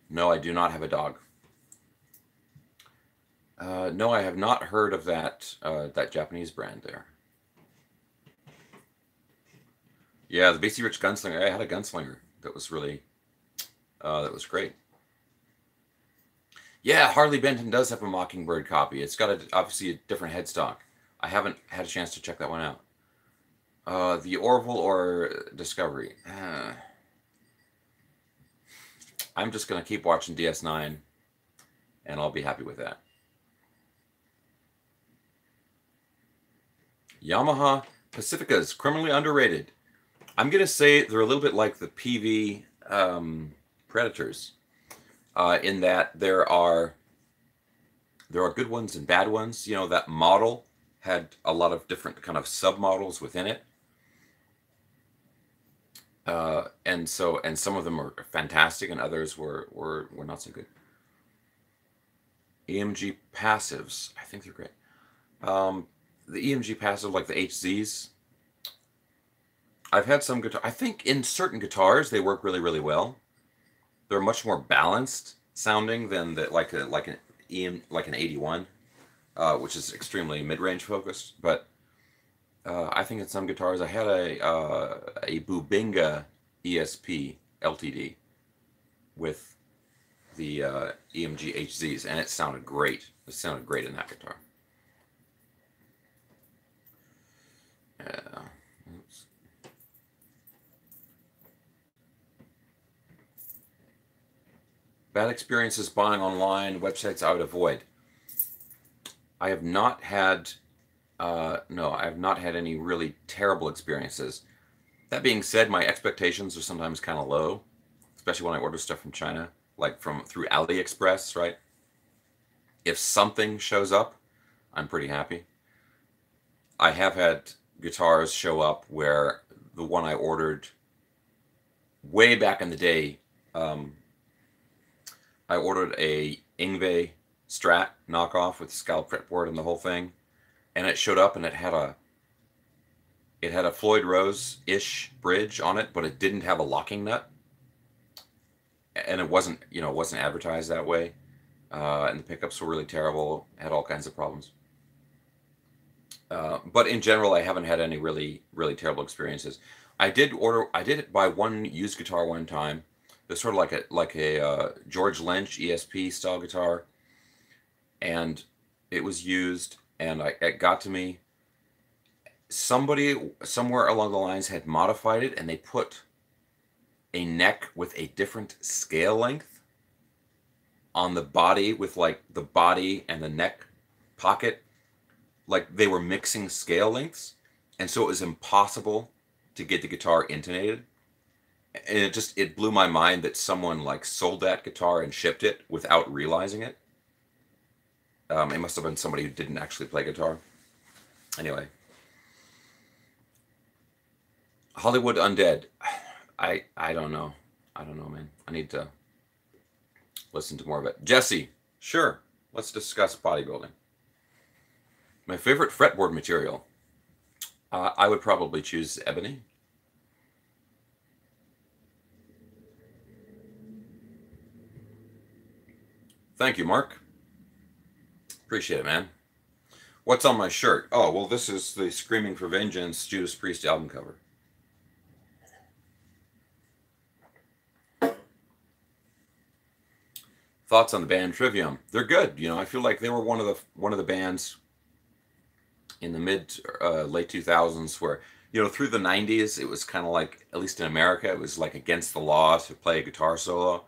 No, I do not have a dog. No, I have not heard of that that Japanese brand there. Yeah, the BC Rich Gunslinger. I had a Gunslinger that was really that was great. Yeah, Harley Benton does have a Mockingbird copy. It's got obviously a different headstock. I haven't had a chance to check that one out. The Orville or Discovery. I'm just going to keep watching DS9, and I'll be happy with that. Yamaha Pacificas, criminally underrated. I'm going to say they're a little bit like the PV Predators, in that there are good ones and bad ones. You know, that model had a lot of different kind of submodels within it. And some of them are fantastic and others were not so good. EMG passives, I think they're great. The EMG passive, like the HZs, I've had some guitar. I think in certain guitars they work really, really well. They're much more balanced sounding than like an 81, which is extremely mid-range focused. But I think in some guitars, I had a Bubinga ESP LTD with the EMG HZs, and it sounded great. It sounded great in that guitar. Oops. Bad experiences buying online, websites I would avoid. I have not had, no, I have not had any really terrible experiences. That being said, my expectations are sometimes kind of low, especially when I order stuff from China, like through AliExpress, right? If something shows up, I'm pretty happy. I have had guitars show up where the one I ordered way back in the day, I ordered a Yngwie Strat knockoff with scallop fretboard and the whole thing, and it showed up and it had a Floyd Rose-ish bridge on it, but it didn't have a locking nut, and it wasn't advertised that way, and the pickups were really terrible, had all kinds of problems. But in general, I haven't had any really, really terrible experiences. I did buy one used guitar one time. It's sort of like a George Lynch ESP style guitar, and it was used, and it got to me. Somebody somewhere along the lines had modified it, and they put a neck with a different scale length on the body, with like the body and the neck pocket, like they were mixing scale lengths, and so it was impossible to get the guitar intonated. And it blew my mind that someone like sold that guitar and shipped it without realizing it. It must have been somebody who didn't actually play guitar. Anyway, Hollywood Undead. I don't know. I don't know, man. I need to listen to more of it. Jesse, sure. Let's discuss bodybuilding. My favorite fretboard material. I would probably choose ebony. Thank you, Mark. Appreciate it, man. What's on my shirt? Oh, well, this is the Screaming for Vengeance Judas Priest album cover. Thoughts on the band Trivium? They're good. You know, I feel like they were one of the bands in the late 2000s where, you know, through the 90s, it was kind of like, at least in America, it was like against the law to play a guitar solo.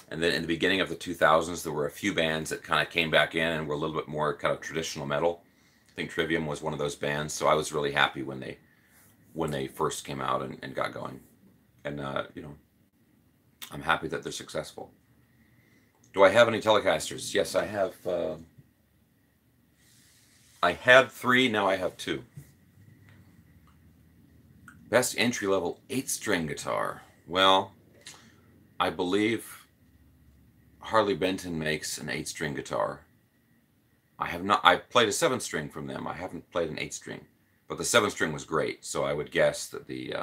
And then in the beginning of the 2000s, there were a few bands that kind of came back in and were a little bit more kind of traditional metal. I think Trivium was one of those bands, so I was really happy when they first came out and got going. And you know, I'm happy that they're successful. Do I have any Telecasters? Yes, I have. I had 3, now I have 2. Best entry level 8-string guitar. Well, I believe Harley Benton makes an 8-string guitar. I have not. I played a 7-string from them. I haven't played an 8-string, but the 7-string was great. So I would guess that the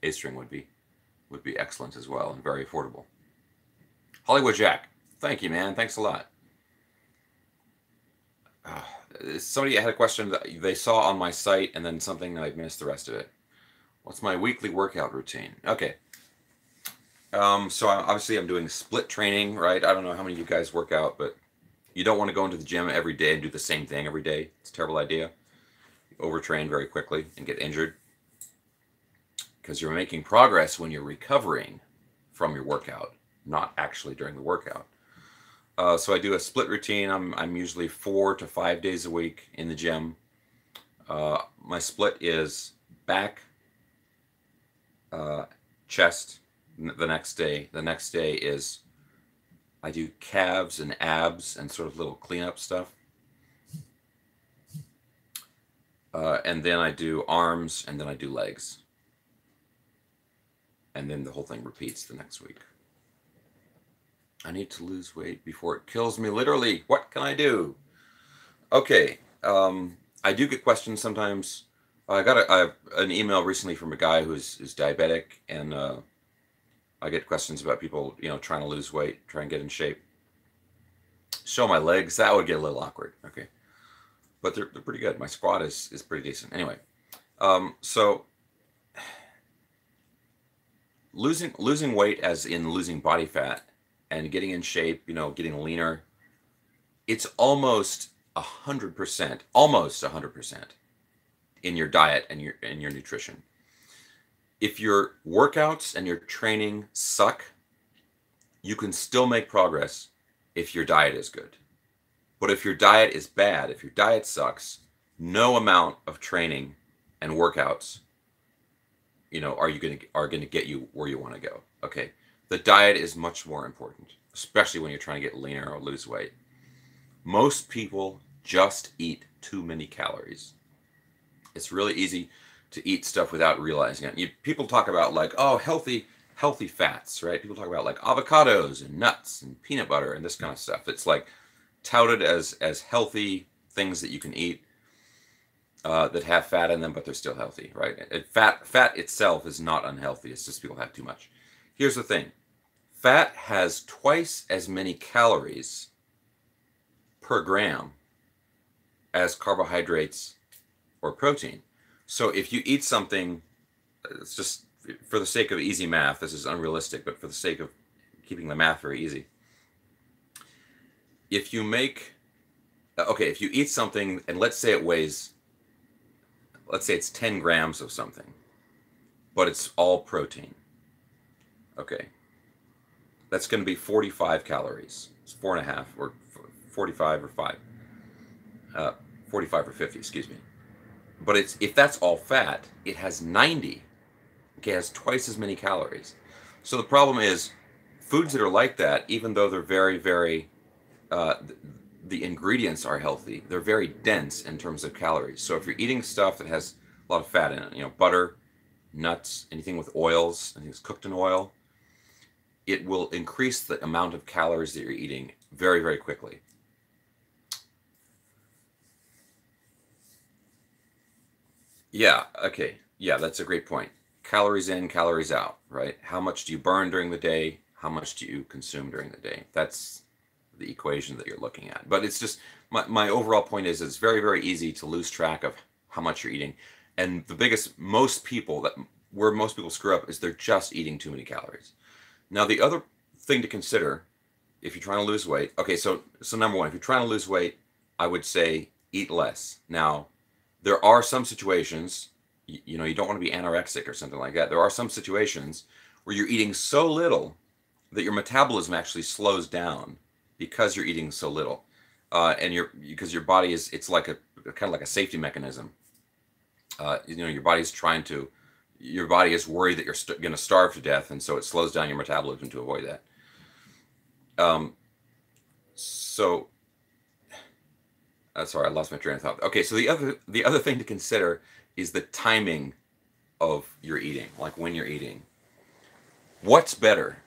8-string would be excellent as well and very affordable. Hollywood Jack, thank you, man. Thanks a lot. Somebody had a question that they saw on my site and then something I missed the rest of it. What's my weekly workout routine? Okay. So obviously I'm doing split training, right? I don't know how many of you guys work out, but you don't want to go into the gym every day and do the same thing every day. It's a terrible idea. You overtrain very quickly and get injured because you're making progress when you're recovering from your workout, not actually during the workout. So I do a split routine. I'm usually 4 to 5 days a week in the gym. My split is back, chest the next day. The next day is I do calves and abs and sort of little cleanup stuff. And then I do arms, and then I do legs. And then the whole thing repeats the next week. I need to lose weight before it kills me, literally. What can I do? Okay. I do get questions sometimes. I got an email recently from a guy who's diabetic, and I get questions about people, you know, trying to lose weight, trying to get in shape. Show my legs, that would get a little awkward. Okay. But they're pretty good. My squat is pretty decent. Anyway, so losing weight, as in losing body fat and getting in shape, you know, getting leaner, it's almost 100%, almost 100% in your diet and your nutrition. If your workouts and your training suck, you can still make progress if your diet is good. But if your diet is bad, if your diet sucks, no amount of training and workouts, you know, are going to get you where you want to go. Okay. The diet is much more important, especially when you're trying to get leaner or lose weight. Most people just eat too many calories. It's really easy to eat stuff without realizing it. People talk about like, oh, healthy fats, right? People talk about like avocados and nuts and peanut butter and this kind of stuff. It's like touted as healthy things that you can eat that have fat in them, but they're still healthy, right? Fat itself is not unhealthy. It's just people have too much. Here's the thing. Fat has twice as many calories per gram as carbohydrates or protein. So if you eat something, it's just for the sake of easy math, this is unrealistic, but for the sake of keeping the math very easy. If you eat something and let's say it's 10 grams of something, but it's all protein. Okay. That's going to be 45 calories. It's 4.5 or 45 or 5. 45 or 50, excuse me. But if that's all fat, it has 90. Okay, it has twice as many calories. So the problem is foods that are like that, even though they're very, very, the ingredients are healthy, they're very dense in terms of calories. So if you're eating stuff that has a lot of fat in it, you know, butter, nuts, anything with oils, anything that's cooked in oil, it will increase the amount of calories that you're eating very, very quickly. Yeah, okay. Yeah, that's a great point. Calories in, calories out, right? How much do you burn during the day? How much do you consume during the day? That's the equation that you're looking at. But it's just, my overall point is it's very, very easy to lose track of how much you're eating. And where most people screw up is they're just eating too many calories. Now, the other thing to consider if you're trying to lose weight, okay, so number one, if you're trying to lose weight, I would say eat less. Now, there are some situations, you know, you don't want to be anorexic or something like that. There are some situations where you're eating so little that your metabolism actually slows down because you're eating so little. Because your body it's like kind of like a safety mechanism. You know, your body is worried that you're going to starve to death, and so it slows down your metabolism to avoid that. So, sorry, I lost my train of thought. Okay, so the other thing to consider is the timing of your eating, like when you're eating. What's better?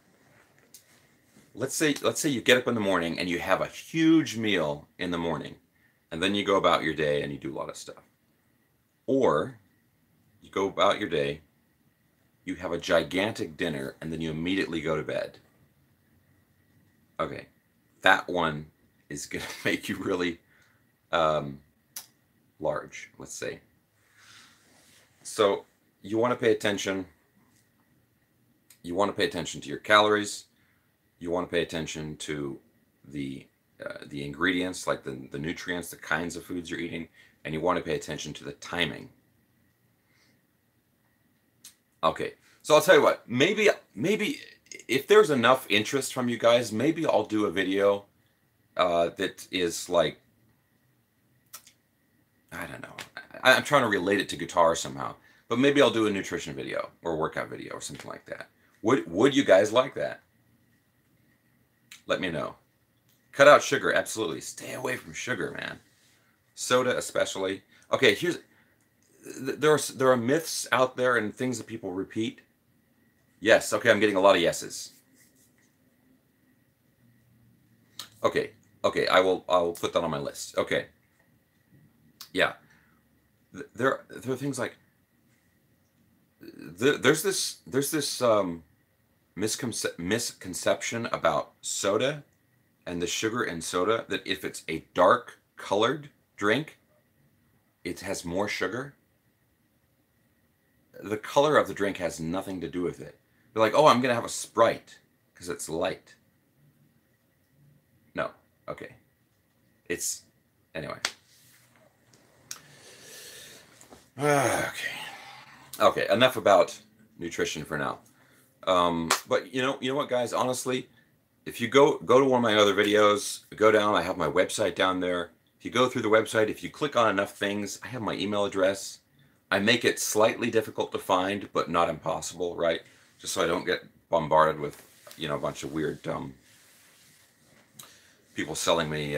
Let's say you get up in the morning and you have a huge meal in the morning, and then you go about your day and you do a lot of stuff. Or you go about your day, you have a gigantic dinner, and then you immediately go to bed. Okay, that one is going to make you really large, let's say. So you want to pay attention. You want to pay attention to your calories. You want to pay attention to the ingredients, like the nutrients, the kinds of foods you're eating, and you want to pay attention to the timing. Okay, so I'll tell you what, maybe if there's enough interest from you guys, maybe I'll do a video that is like, I don't know, I'm trying to relate it to guitar somehow, but maybe I'll do a nutrition video or a workout video or something like that. Would you guys like that? Let me know. Cut out sugar, absolutely. Stay away from sugar, man. Soda especially. Okay, there are myths out there and things that people repeat. Yes, okay, I'm getting a lot of yeses. Okay, I'll put that on my list. Okay. Yeah. There are things like there's this misconception about soda and the sugar in soda, that if it's a dark colored drink, it has more sugar. The color of the drink has nothing to do with it. They're like, oh, I'm going to have a Sprite because it's light. No. Okay. Anyway. Okay, enough about nutrition for now. But you know what, guys, honestly, if you go to one of my other videos, go down, I have my website down there. If you go through the website, if you click on enough things, I have my email address. I make it slightly difficult to find, but not impossible, right? Just so I don't get bombarded with, a bunch of weird people selling me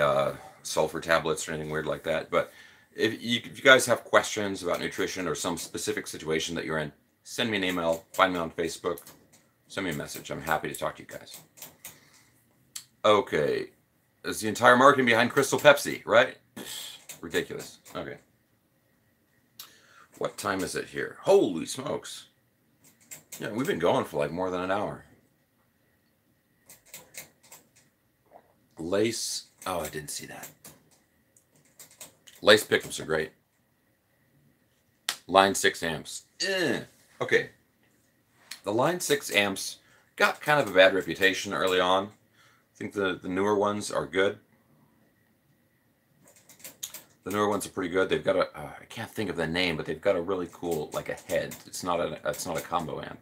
sulfur tablets or anything weird like that. But if you guys have questions about nutrition or some specific situation that you're in, send me an email, find me on Facebook, send me a message. I'm happy to talk to you guys. Okay. Is the entire marketing behind Crystal Pepsi, right? Ridiculous. Okay. What time is it here? Holy smokes. Yeah, we've been going for like more than an hour. Lace. Oh, I didn't see that. Lace pickups are great. Line 6 amps. Okay. The Line 6 amps got kind of a bad reputation early on. I think the newer ones are good. The newer ones are pretty good. They've got I can't think of the name, but they've got a really cool, like a head. It's not a combo amp.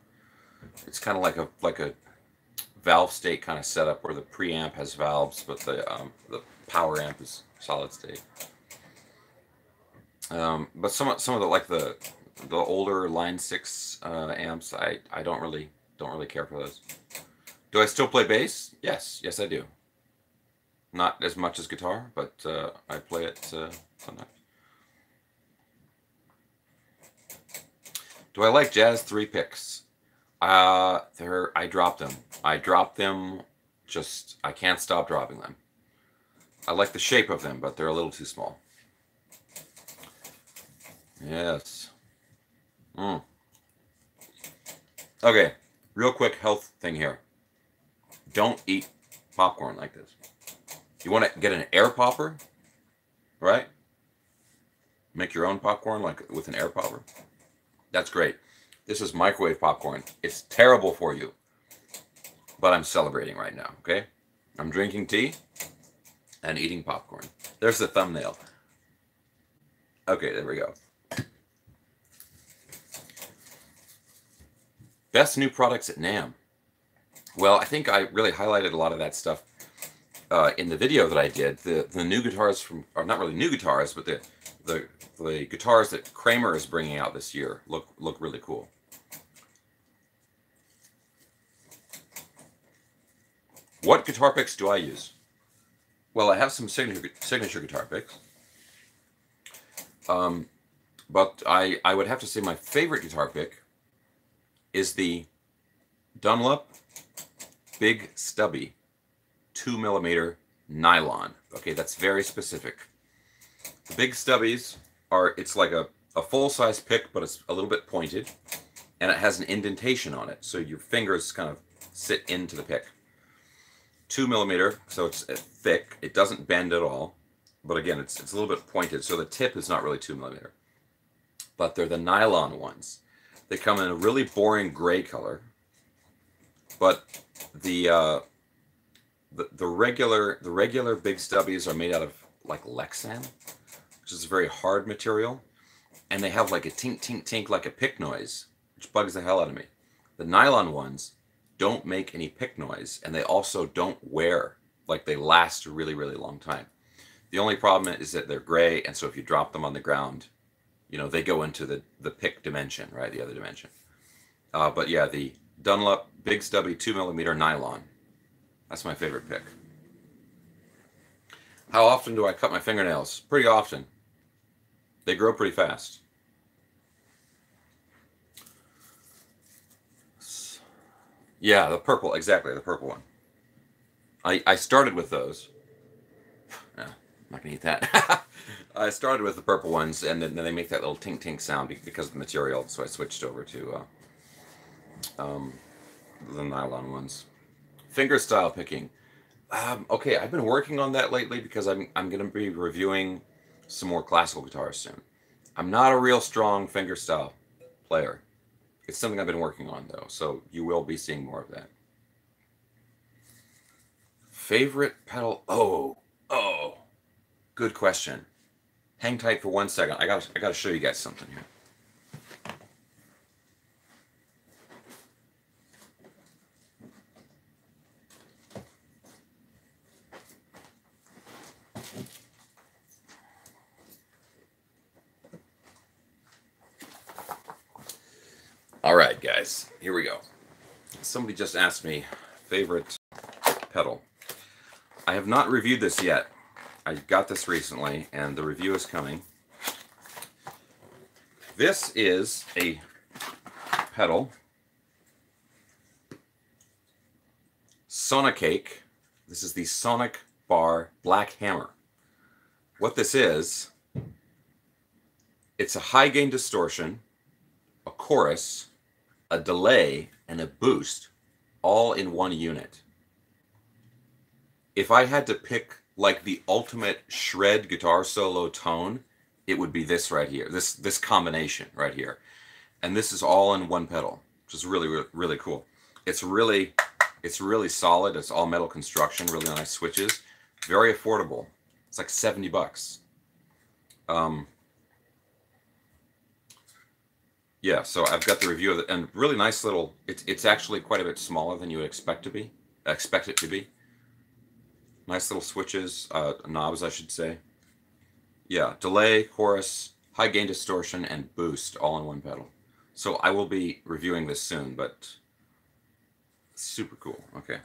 It's kind of like a valve state kind of setup where the preamp has valves, but the power amp is solid state. But some of the older Line 6 amps, I don't really care for those. Do I still play bass? Yes, I do. Not as much as guitar, but I play it sometimes. Do I like jazz 3 picks? I dropped them. I can't stop dropping them. I like the shape of them, but they're a little too small. Yes. Okay, real quick health thing here. Don't eat popcorn like this. You want to get an air popper, right? Make your own popcorn like with an air popper. That's great. This is microwave popcorn. It's terrible for you, but I'm celebrating right now, okay? I'm drinking tea and eating popcorn. There's the thumbnail. Okay, there we go. Best new products at NAMM. Well, I think I really highlighted a lot of that stuff in the video that I did, the new guitars from, or not really new guitars, but the guitars that Kramer is bringing out this year look really cool. What guitar picks do I use? Well, I have some signature guitar picks. But I would have to say my favorite guitar pick is the Dunlop Big Stubby 2mm nylon. Okay, that's very specific. The Big Stubbies are, it's like a full-size pick, but it's a little bit pointed, and it has an indentation on it, so your fingers kind of sit into the pick. 2mm, so it's thick. It doesn't bend at all, but again, it's a little bit pointed, so the tip is not really 2mm. But they're the nylon ones. They come in a really boring gray color, but the regular Big Stubbies are made out of like Lexan, which is a very hard material, and they have like a tink tink tink like a pick noise, which bugs the hell out of me. The nylon ones don't make any pick noise, and they also don't wear, like they last a really, really long time. The only problem is that they're gray, and so if you drop them on the ground, you know, they go into the pick dimension, right, the other dimension. But yeah, the Dunlop Big Stubby 2mm nylon, that's my favorite pick. How often do I cut my fingernails? Pretty often. They grow pretty fast. Yeah, the purple, exactly, the purple one. I started with those. Yeah, I'm not gonna eat that. I started with the purple ones, and then they make that little tink tink sound because of the material, so I switched over to the nylon ones. Fingerstyle picking. Okay, I've been working on that lately because I'm going to be reviewing some more classical guitars soon. I'm not a real strong fingerstyle player. It's something I've been working on, though, so you will be seeing more of that. Favorite pedal? Oh, good question. Hang tight for 1 second. I gotta show you guys something here. All right, guys, here we go. Somebody just asked me favorite pedal. I have not reviewed this yet. I got this recently, and the review is coming. This is a pedal, Sonicake. This is the Sonic Bar Black Hammer. What this is, it's a high gain distortion, a chorus, a delay, and a boost, all in one unit. If I had to pick like the ultimate shred guitar solo tone, it would be this right here, this combination right here. And this is all in one pedal, which is really, really cool. It's really solid. It's all metal construction, really nice switches, very affordable. It's like 70 bucks. Yeah, so I've got the review of it, and really nice little, it's actually quite a bit smaller than you would expect it to be. Nice little switches, knobs, I should say. Yeah, delay, chorus, high gain distortion, and boost all in one pedal. So I will be reviewing this soon, but super cool. Okay.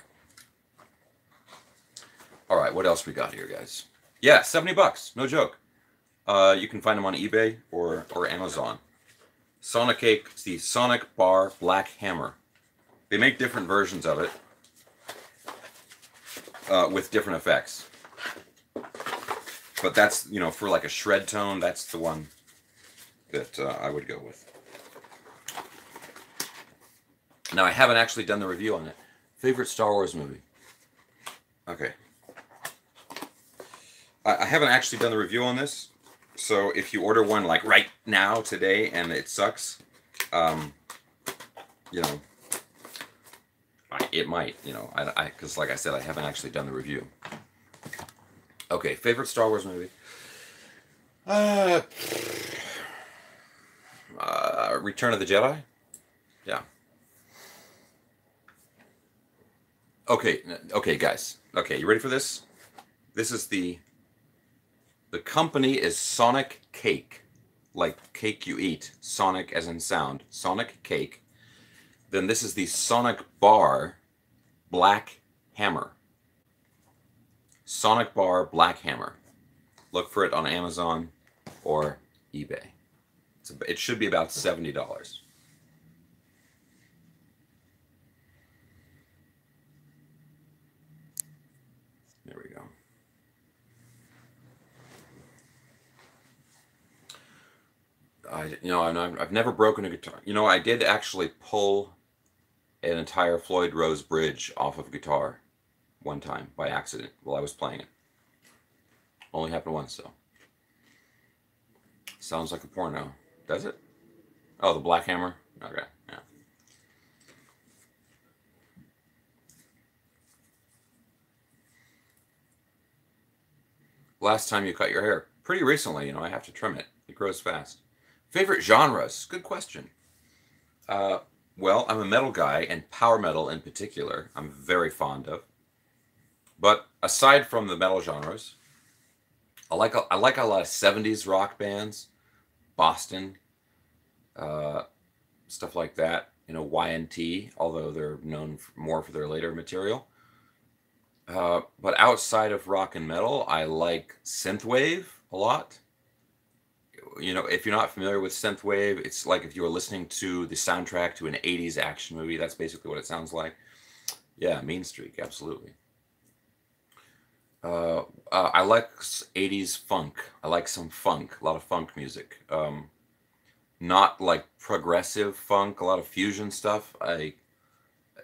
All right, what else we got here, guys? Yeah, 70 bucks, no joke. You can find them on eBay or Amazon. Sonicake, it's the Sonic Bar Black Hammer. They make different versions of it with different effects. But that's, you know, for like a shred tone, that's the one that I would go with. Now, I haven't actually done the review on it. Favorite Star Wars movie? Okay. I haven't actually done the review on this. So if you order one like right now, today, and it sucks, you know, it might, you know, because like I said, I haven't actually done the review. Okay, favorite Star Wars movie? Return of the Jedi? Yeah. Okay, guys. Okay, you ready for this? This is the company is Sonic Cake, like cake you eat. Sonic as in sound. Sonic Cake. Then this is the Sonic Bar Black Hammer. Sonic Bar Black Hammer. Look for it on Amazon or eBay. It should be about $70. There we go. I've never broken a guitar. You know, I did actually pull an entire Floyd Rose bridge off of a guitar one time by accident while I was playing it. Only happened once, though. Sounds like a porno. Does it? Oh, the Black Hammer? Okay, yeah. Last time you cut your hair? Pretty recently, you know, I have to trim it. It grows fast. Favorite genres? Good question. Well, I'm a metal guy, and power metal in particular, I'm very fond of. But aside from the metal genres, I like a lot of 70s rock bands, Boston, stuff like that. You know, Y&T, although they're known more for their later material. But outside of rock and metal, I like synthwave a lot. You know, if you're not familiar with synthwave, it's like if you were listening to the soundtrack to an 80s action movie. That's basically what it sounds like. Yeah, Mean Streak, absolutely. I like 80s funk. I like some funk, a lot of funk music. Not like progressive funk, a lot of fusion stuff.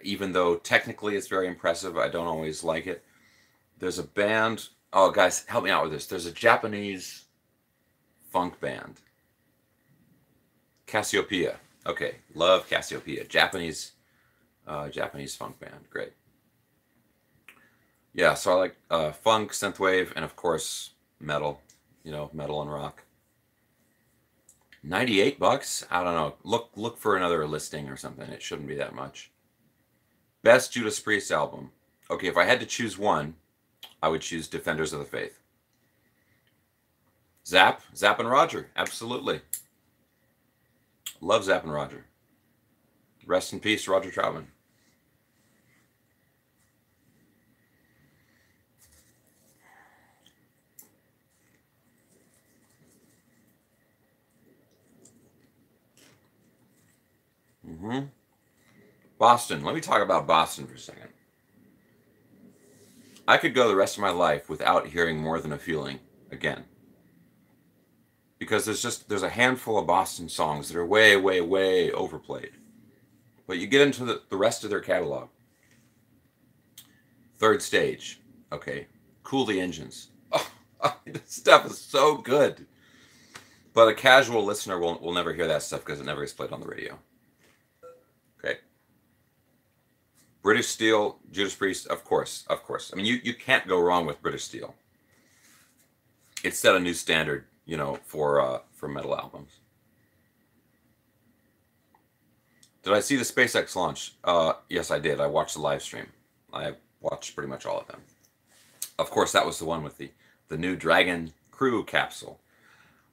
Even though technically it's very impressive, I don't always like it. There's a band. Oh, guys, help me out with this. There's a Japanese funk band, Cassiopeia. Okay, love Cassiopeia. Japanese funk band. Great. Yeah, so I like funk, synthwave, and of course metal. You know, metal and rock. $98? I don't know. Look for another listing or something. It shouldn't be that much. Best Judas Priest album. Okay, if I had to choose one, I would choose Defenders of the Faith. Zapp and Roger, absolutely. Love Zapp and Roger. Rest in peace, Roger Troutman. Boston. Let me talk about Boston for a second. I could go the rest of my life without hearing More Than a Feeling again. Because there's a handful of Boston songs that are way, way, way overplayed. But you get into the rest of their catalog. Third Stage. Okay. Cool the Engines. Oh, this stuff is so good. But a casual listener will never hear that stuff because it never gets played on the radio. Okay. British Steel, Judas Priest, of course. I mean, you can't go wrong with British Steel. It set a new standard, you know, for metal albums. Did I see the SpaceX launch? Yes, I did. I watched the live stream. I watched pretty much all of them. Of course, that was the one with the new Dragon crew capsule.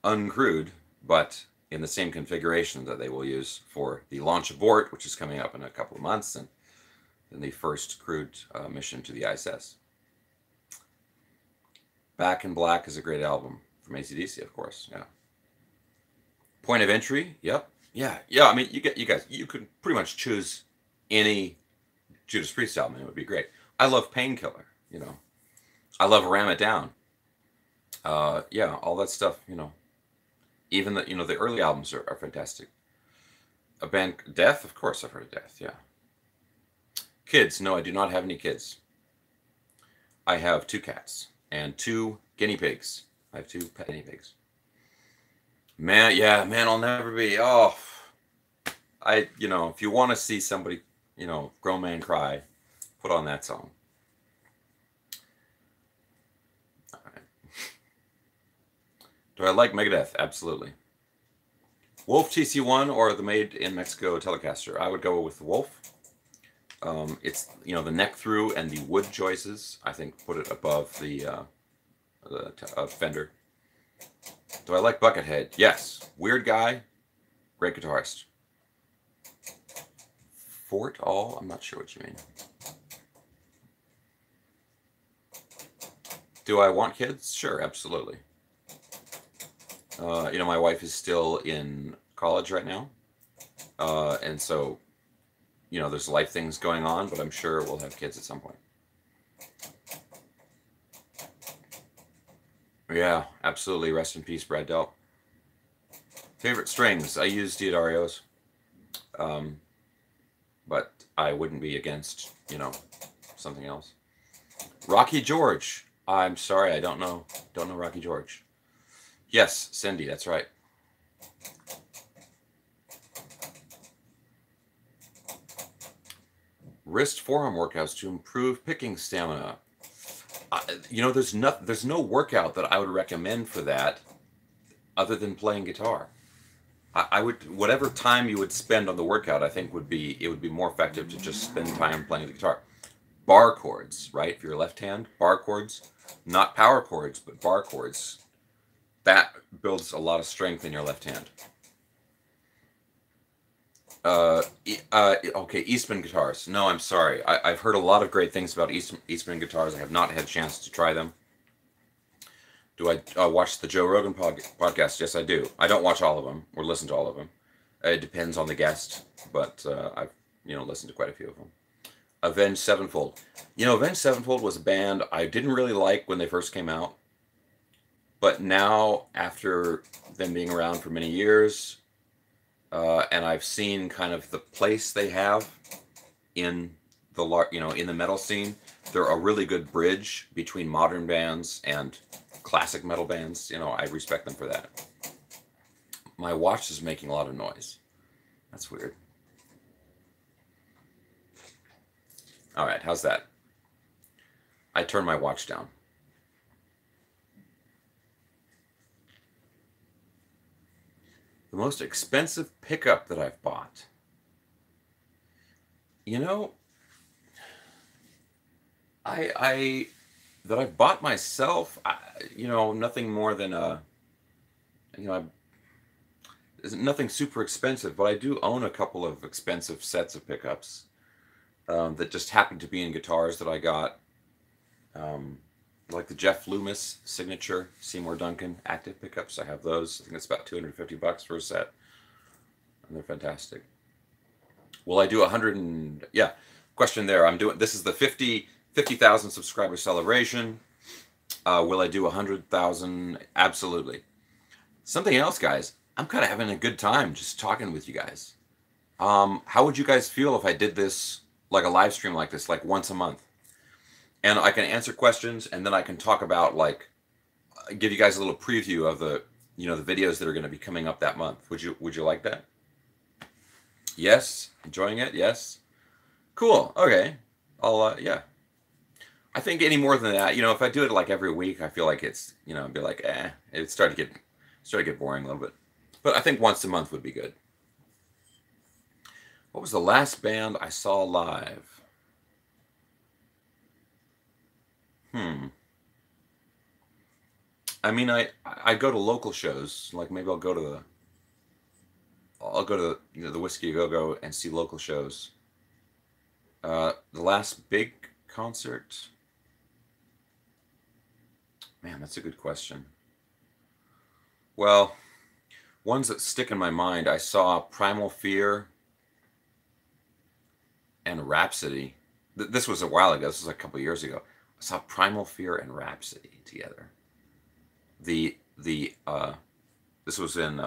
Uncrewed, but in the same configuration that they will use for the launch abort, which is coming up in a couple of months, and then the first crewed mission to the ISS. Back in Black is a great album from AC/DC, of course. Yeah. Point of Entry. Yep. Yeah. I mean, you guys, you could pretty much choose any Judas Priest album, and it would be great. I love Painkiller. You know, I love Ram It Down. Yeah, all that stuff. You know, even the early albums are fantastic. A band, Death, of course, I've heard of Death. Yeah. Kids. No, I do not have any kids. I have 2 cats and 2 guinea pigs. I have 2 pet guinea pigs. Man, yeah, man, I'll never be. Oh, if you want to see somebody, grown man cry, put on that song. All right. Do I like Megadeth? Absolutely. Wolf TC1 or the Made in Mexico Telecaster? I would go with the Wolf. It's, the neck through and the wood choices, I think, put it above the Fender. Do I like Buckethead? Yes. Weird guy, great guitarist. Fort all? I'm not sure what you mean. Do I want kids? Sure, absolutely. You know, my wife is still in college right now. And so, you know, there's life things going on, but I'm sure we'll have kids at some point. Yeah, absolutely. Rest in peace, Brad Delp. Favorite strings? I use Diodarios. But I wouldn't be against, you know, something else. Rocky George. I'm sorry, I don't know Rocky George. Yes, Cindy, that's right. Wrist forearm workouts to improve picking stamina. You know, there's no workout that I would recommend for that other than playing guitar. I would, whatever time you would spend on the workout, I think it would be more effective to just spend time playing the guitar. Bar chords, right? For your left hand, bar chords, not power chords, but bar chords. That builds a lot of strength in your left hand. Okay, Eastman guitars. No, I'm sorry. I've heard a lot of great things about Eastman guitars. I have not had a chance to try them. Do I watch the Joe Rogan podcast? Yes, I do. I don't watch all of them or listen to all of them. It depends on the guest, but I've listened to quite a few of them. Avenged Sevenfold. You know, Avenged Sevenfold was a band I didn't really like when they first came out, but now after them being around for many years, and I've seen kind of the place they have in the in the metal scene, they're a really good bridge between modern bands and classic metal bands. You know, I respect them for that. My watch is making a lot of noise. That's weird. All right, how's that? I turn my watch down. The most expensive pickup that I've bought. You know, I that I've bought myself, nothing more than nothing super expensive, but I do own a couple of expensive sets of pickups that just happen to be in guitars that I got, like the Jeff Loomis signature Seymour Duncan active pickups. I have those. I think it's about $250 for a set, and they're fantastic. Will I do 100 and yeah? Question there. This is the 50,000 subscriber celebration. Will I do 100,000? Absolutely. Something else, guys. I'm kind of having a good time just talking with you guys. How would you guys feel if I did this like a live stream like this, like once a month? And I can answer questions, and then I can talk about, like, give you guys a little preview of the videos that are going to be coming up that month. Would you like that? Yes, enjoying it. Yes, cool. Okay, yeah. I think any more than that, if I do it like every week, I feel like it's, I'd be like, it started to get boring a little bit. But I think once a month would be good. What was the last band I saw live? I mean, I go to local shows. Like, maybe I'll go to the Whiskey A Go Go and see local shows. The last big concert. Man, that's a good question. Well, ones that stick in my mind, I saw Primal Fear and Rhapsody. This was a while ago. This was a couple years ago. I saw Primal Fear and Rhapsody together. This was in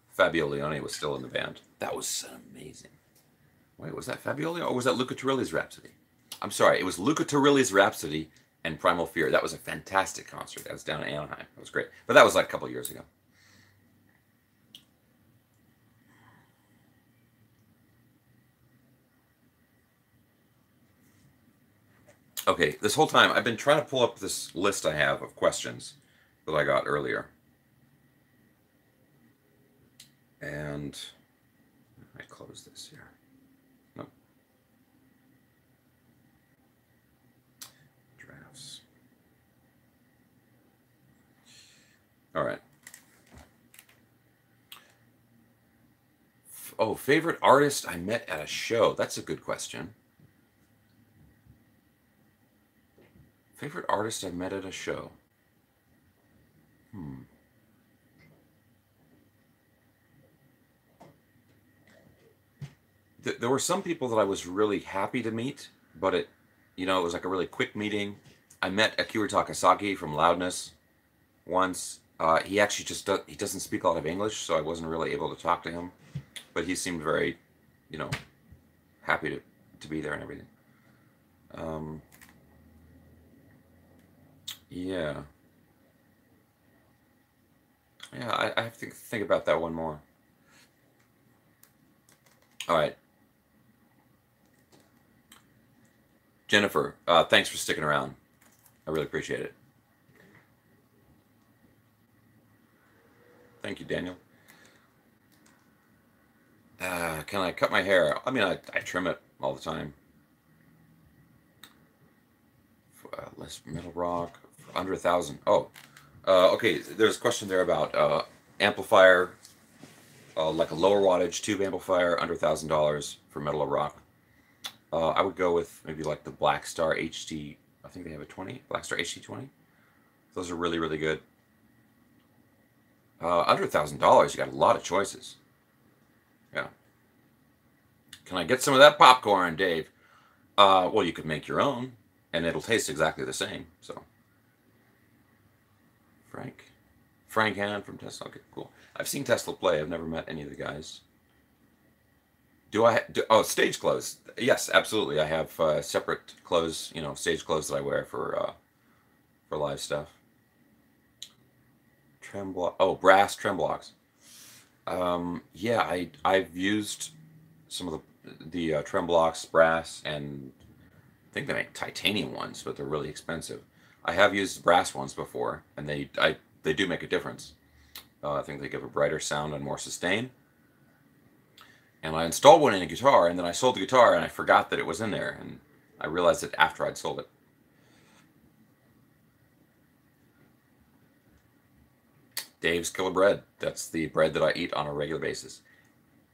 Fabio Leone was still in the band. That was amazing. Wait, was that Fabio Leone or was that Luca Turilli's Rhapsody? I'm sorry, it was Luca Turilli's Rhapsody and Primal Fear. That was a fantastic concert. That was down in Anaheim. That was great. But that was like a couple years ago. Okay, this whole time I've been trying to pull up this list I have of questions that I got earlier. And I close this here. Nope. Drafts. All right. Oh, favorite artist I met at a show. That's a good question. Favorite artist I met at a show. There were some people that I was really happy to meet, but it was like a really quick meeting. I met Akira Takasaki from Loudness once. He actually he doesn't speak a lot of English, so I wasn't really able to talk to him. But he seemed very, you know, happy to be there and everything. Yeah. Yeah, I have to think about that one more. All right. Jennifer, thanks for sticking around. I really appreciate it. Thank you, Daniel. Can I cut my hair? I mean, I trim it all the time. Less metal rock, under 1,000. Oh, okay. There's a question there about amplifier, like a lower wattage tube amplifier, under $1,000 for metal or rock. I would go with maybe like the Black Star HT. I think they have a 20, Black Star HT20. Those are really, really good. Under $1,000, you got a lot of choices. Yeah. Can I get some of that popcorn, Dave? Well, you could make your own, and it'll taste exactly the same. So, Frank Hannon from Tesla. Okay, cool. I've seen Tesla play. I've never met any of the guys. Oh, stage clothes? Yes, absolutely. I have separate clothes, stage clothes that I wear for live stuff. Brass trem blocks. Yeah, I've used some of the trem blocks, brass, and I think they make titanium ones, but they're really expensive. I have used brass ones before, and they do make a difference. I think they give a brighter sound and more sustain. And I installed one in a guitar, and then I sold the guitar, and I forgot that it was in there, and I realized it after I'd sold it. Dave's Killer Bread. That's the bread that I eat on a regular basis.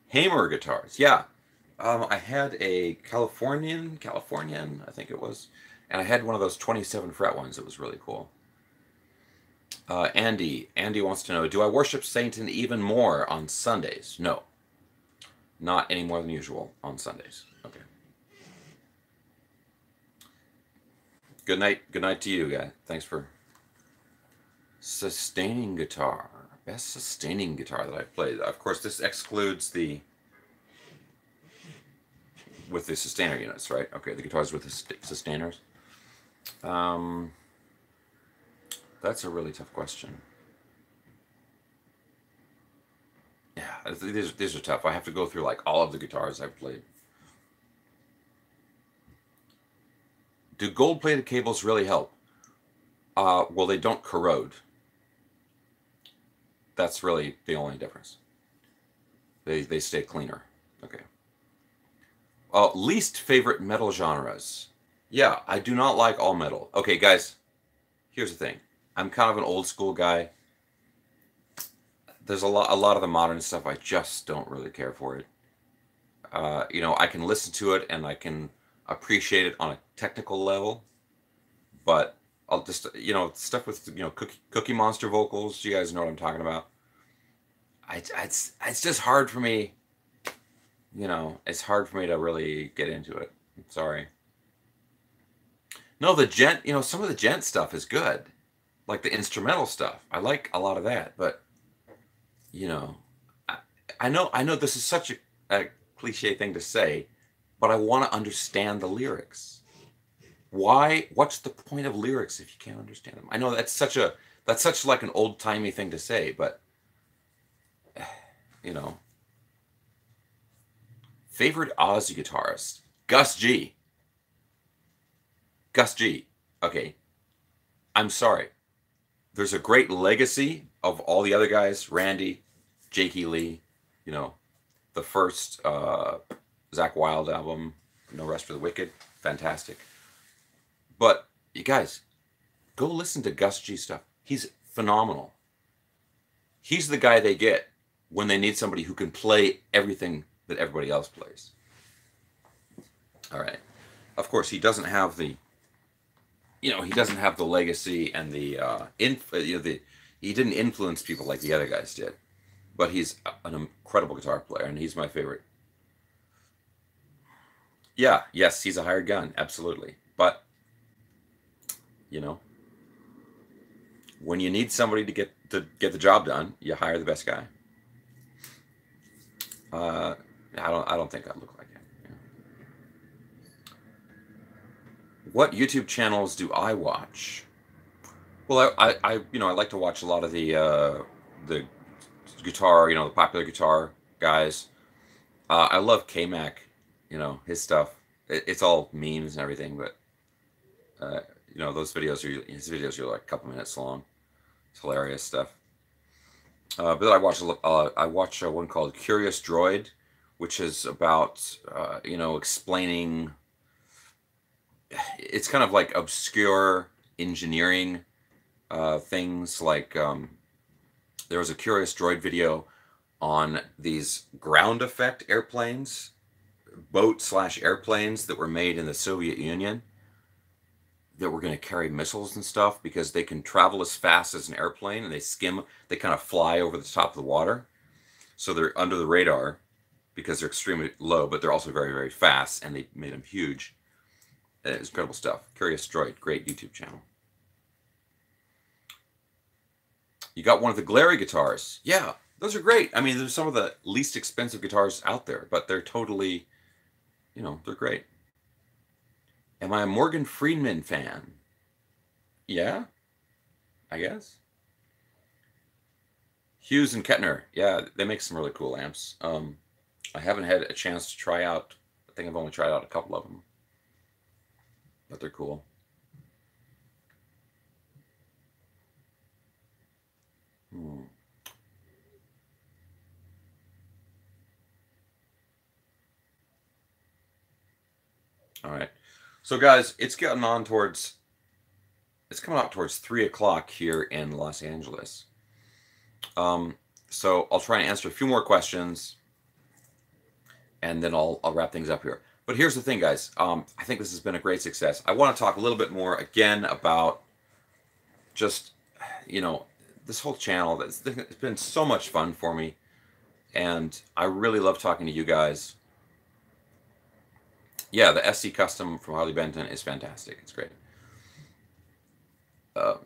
Hamer guitars. Yeah. I had a Californian, I think it was, and I had one of those 27 fret ones. It was really cool. Andy wants to know, do I worship Satan even more on Sundays? No. Not any more than usual on Sundays. Okay. Good night. Good night to you, guy. Thanks for sustaining guitar. Best sustaining guitar that I've played. Of course, this excludes with the sustainer units, right? Okay, the guitars with the sustainers. That's a really tough question. Yeah, these are tough. I have to go through like all of the guitars I've played. Do gold-plated cables really help? Well, they don't corrode. That's really the only difference. They stay cleaner. Okay. Least favorite metal genres. Yeah, I do not like all metal. Okay, guys, here's the thing. I'm kind of an old school guy. There's a lot of the modern stuff I just don't really care for it. I can listen to it and I can appreciate it on a technical level, but I'll just stuff with Cookie Monster vocals. You guys know what I'm talking about. It's just hard for me. It's hard for me to really get into it. I'm sorry. No, some of the gent stuff is good, like the instrumental stuff. I like a lot of that, but I know this is such a cliche thing to say, but I want to understand the lyrics. Why? What's the point of lyrics if you can't understand them? I know that's such like an old timey thing to say, but favorite Aussie guitarist, Gus G. Gus G. Okay, I'm sorry. There's a great legacy of all the other guys, Randy, Jakey Lee, the first Zakk Wylde album, No Rest for the Wicked, fantastic. But you guys, go listen to Gus G stuff. He's phenomenal. he's the guy they get when they need somebody who can play everything that everybody else plays. All right. Of course, he doesn't have the, he doesn't have the legacy and the, he didn't influence people like the other guys did. But he's an incredible guitar player, and he's my favorite. Yeah, yes, he's a hired gun, absolutely. But, when you need somebody to get the job done, you hire the best guy. I don't think I look like him. Yeah. What YouTube channels do I watch? Well, I like to watch a lot of the guitar, the popular guitar guys. I love K-Mac, his stuff. It's all memes and everything, but his videos are like a couple minutes long. It's hilarious stuff. But I watch one called Curious Droid, which is about explaining. It's kind of like obscure engineering things. Like there was a Curious Droid video on these ground effect airplanes, boat/airplanes that were made in the Soviet Union, that were going to carry missiles and stuff, because they can travel as fast as an airplane, and they kind of fly over the top of the water. So they're under the radar because they're extremely low, but they're also very, very fast, and they made them huge. It's incredible stuff. Curious Droid, great YouTube channel. You got one of the Glary guitars. Yeah, those are great. I mean, they're some of the least expensive guitars out there, but they're totally, they're great. Am I a Morgan Freeman fan? Yeah, I guess. Hughes and Kettner. Yeah, they make some really cool amps. I haven't had a chance to try out. I think I've only tried out a couple of them, but they're cool. All right. So guys, it's coming out towards 3 o'clock here in Los Angeles. So I'll try and answer a few more questions, and then I'll wrap things up here. But here's the thing, guys. I think this has been a great success. I want to talk a little bit more again about just, this whole channel. It's been so much fun for me, and I really love talking to you guys. Yeah, the SC Custom from Harley Benton is fantastic. It's great.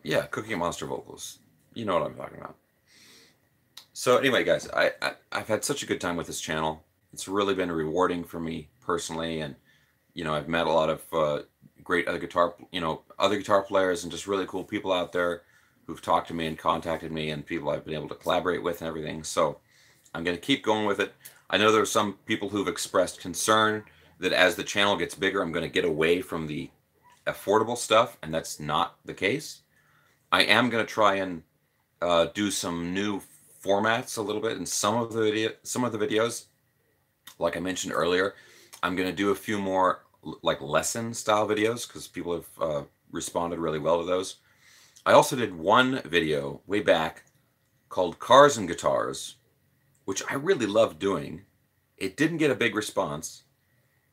Yeah, Cooking at Monster Vocals. You know what I'm talking about. So anyway, guys, I've had such a good time with this channel. It's really been rewarding for me personally, and I've met a lot of great other guitar players, and just really cool people out there who've talked to me and contacted me, and people I've been able to collaborate with and everything. So I'm going to keep going with it. I know there are some people who've expressed concern that as the channel gets bigger, I'm going to get away from the affordable stuff, and that's not the case. I am going to try and do some new formats a little bit in some of the videos. Like I mentioned earlier, I'm going to do a few more like lesson style videos, because people have responded really well to those. I also did one video way back called Cars and Guitars, which I really loved doing. It didn't get a big response,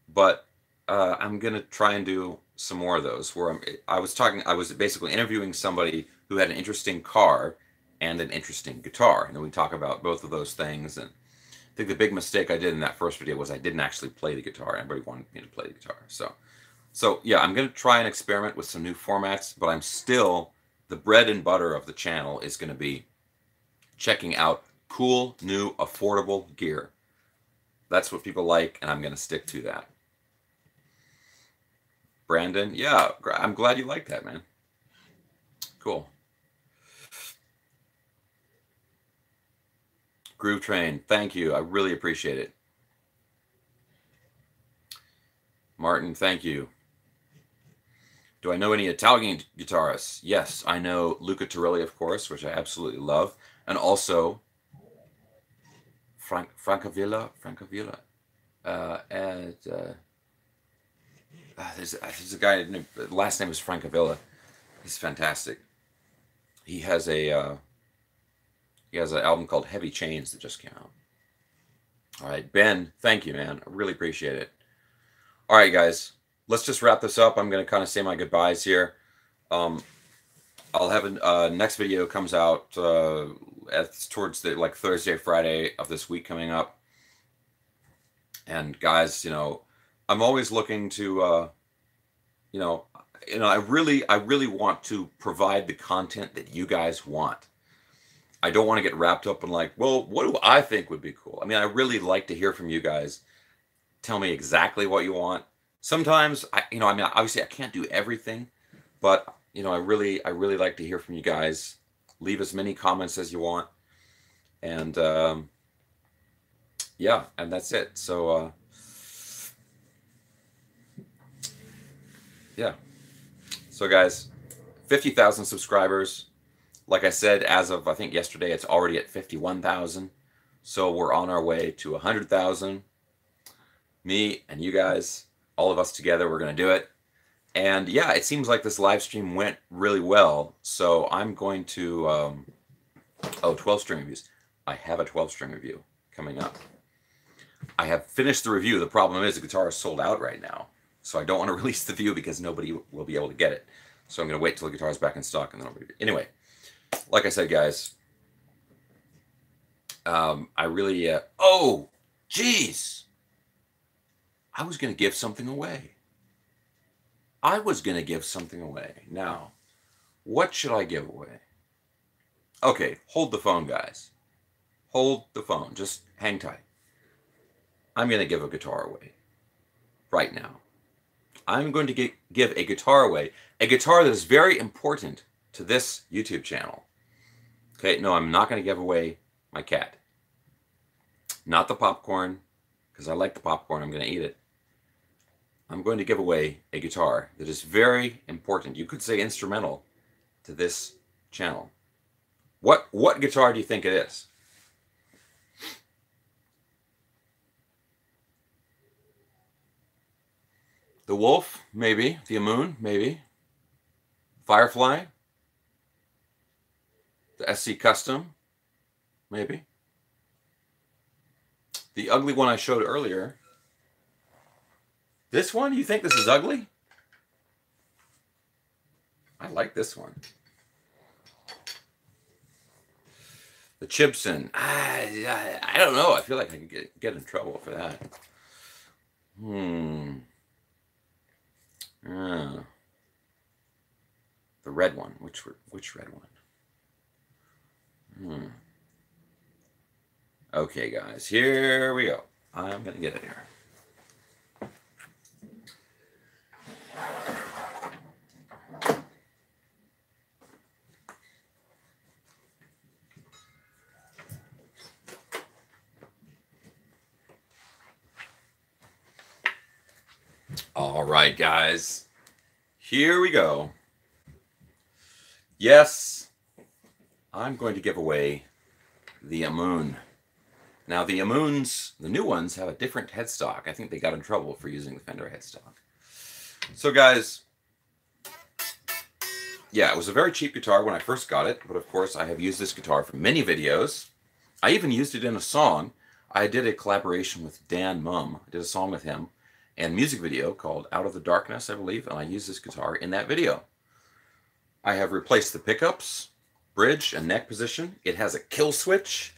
but I'm going to try and do some more of those, where I was basically interviewing somebody who had an interesting car and an interesting guitar, and then we talk about both of those things. And I think the big mistake I did in that first video was I didn't actually play the guitar. Everybody wanted me to play the guitar. So yeah, I'm going to try and experiment with some new formats, but I'm still, the bread and butter of the channel is going to be checking out cool, new, affordable gear. That's what people like, and I'm going to stick to that. Brandon, yeah, I'm glad you like that, man. Cool. Groove Train, thank you. I really appreciate it. Martin, thank you. Do I know any Italian guitarists? Yes, I know Luca Torelli, of course, which I absolutely love. And also Francavilla. There's a guy, last name is Francavilla. He's fantastic. He has a He has an album called Heavy Chains that just came out. All right, Ben, thank you, man. I really appreciate it. All right, guys, let's just wrap this up. I'm going to kind of say my goodbyes here. I'll have a next video comes out towards the like Thursday, Friday of this week coming up. And guys, you know, I'm always looking to, I really want to provide the content that you guys want. I don't want to get wrapped up in like, well, what do I think would be cool? I mean, I really like to hear from you guys. Tell me exactly what you want. Sometimes obviously I can't do everything, but I really like to hear from you guys. Leave as many comments as you want. And yeah, and that's it. So yeah. So guys, 50,000 subscribers. Like I said, as of I think yesterday, it's already at 51,000. So we're on our way to 100,000. Me and you guys, all of us together, we're going to do it. And yeah, it seems like this live stream went really well. So I'm going to, 12 string reviews. I have a 12 string review coming up. I have finished the review. The problem is the guitar is sold out right now. So I don't want to release the review because nobody will be able to get it. So I'm going to wait till the guitar is back in stock and then I'll review it. Anyway, like I said, guys, I really, oh, geez. I was going to give something away. Now, what should I give away? Okay, hold the phone, guys. Hold the phone. Just hang tight. I'm going to give a guitar away right now. I'm going to give a guitar away. A guitar that is very important to this YouTube channel. Okay, no, I'm not going to give away my cat. Not the popcorn, because I like the popcorn. I'm going to eat it. I'm going to give away a guitar that is very important. You could say instrumental to this channel. What guitar do you think it is? The Wolf, maybe. The Moon, maybe. Firefly. The SC Custom, maybe. The ugly one I showed earlier. This one? You think this is ugly? I like this one. The Chibson. I don't know. I feel like I could get in trouble for that. The red one. Which red one? Okay, guys. Here we go. I'm going to get it here. All right, guys, here we go. Yes, I'm going to give away the Amoon. Now, the Amoons, the new ones, have a different headstock. I think they got in trouble for using the Fender headstock. So, guys, yeah, it was a very cheap guitar when I first got it, but of course, I have used this guitar for many videos. I even used it in a song. I did a collaboration with Dan Mum. I did a song with him. And music video called Out of the Darkness, I believe, and I used this guitar in that video. I have replaced the pickups, bridge, and neck position. It has a kill switch,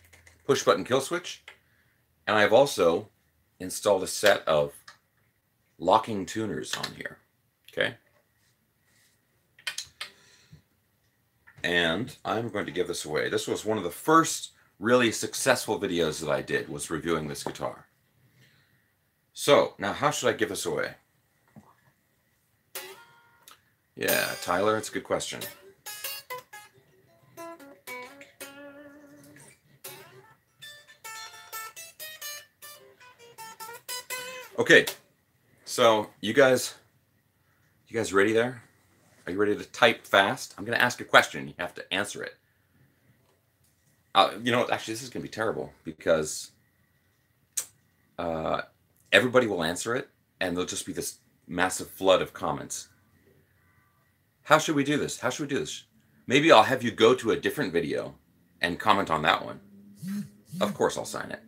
push button kill switch, and I've also installed a set of locking tuners on here, okay? And I'm going to give this away. This was one of the first really successful videos that I did, was reviewing this guitar. So, now how should I give this away? Yeah, Tyler, it's a good question. Okay, so you guys ready there? Are you ready to type fast? I'm going to ask a question. You have to answer it. You know, actually, this is going to be terrible because everybody will answer it, and there'll just be this massive flood of comments. How should we do this? How should we do this? Maybe I'll have you go to a different video and comment on that one. Of course I'll sign it.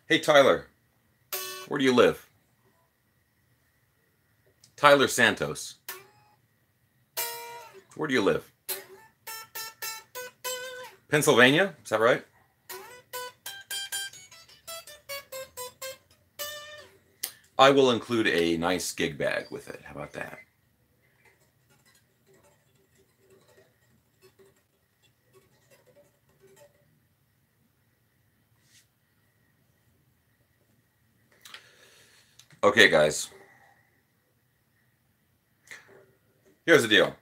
Hey, Tyler, where do you live? Tyler Santos. Where do you live? Pennsylvania? Is that right? I will include a nice gig bag with it. How about that? Okay, guys. Here's the deal.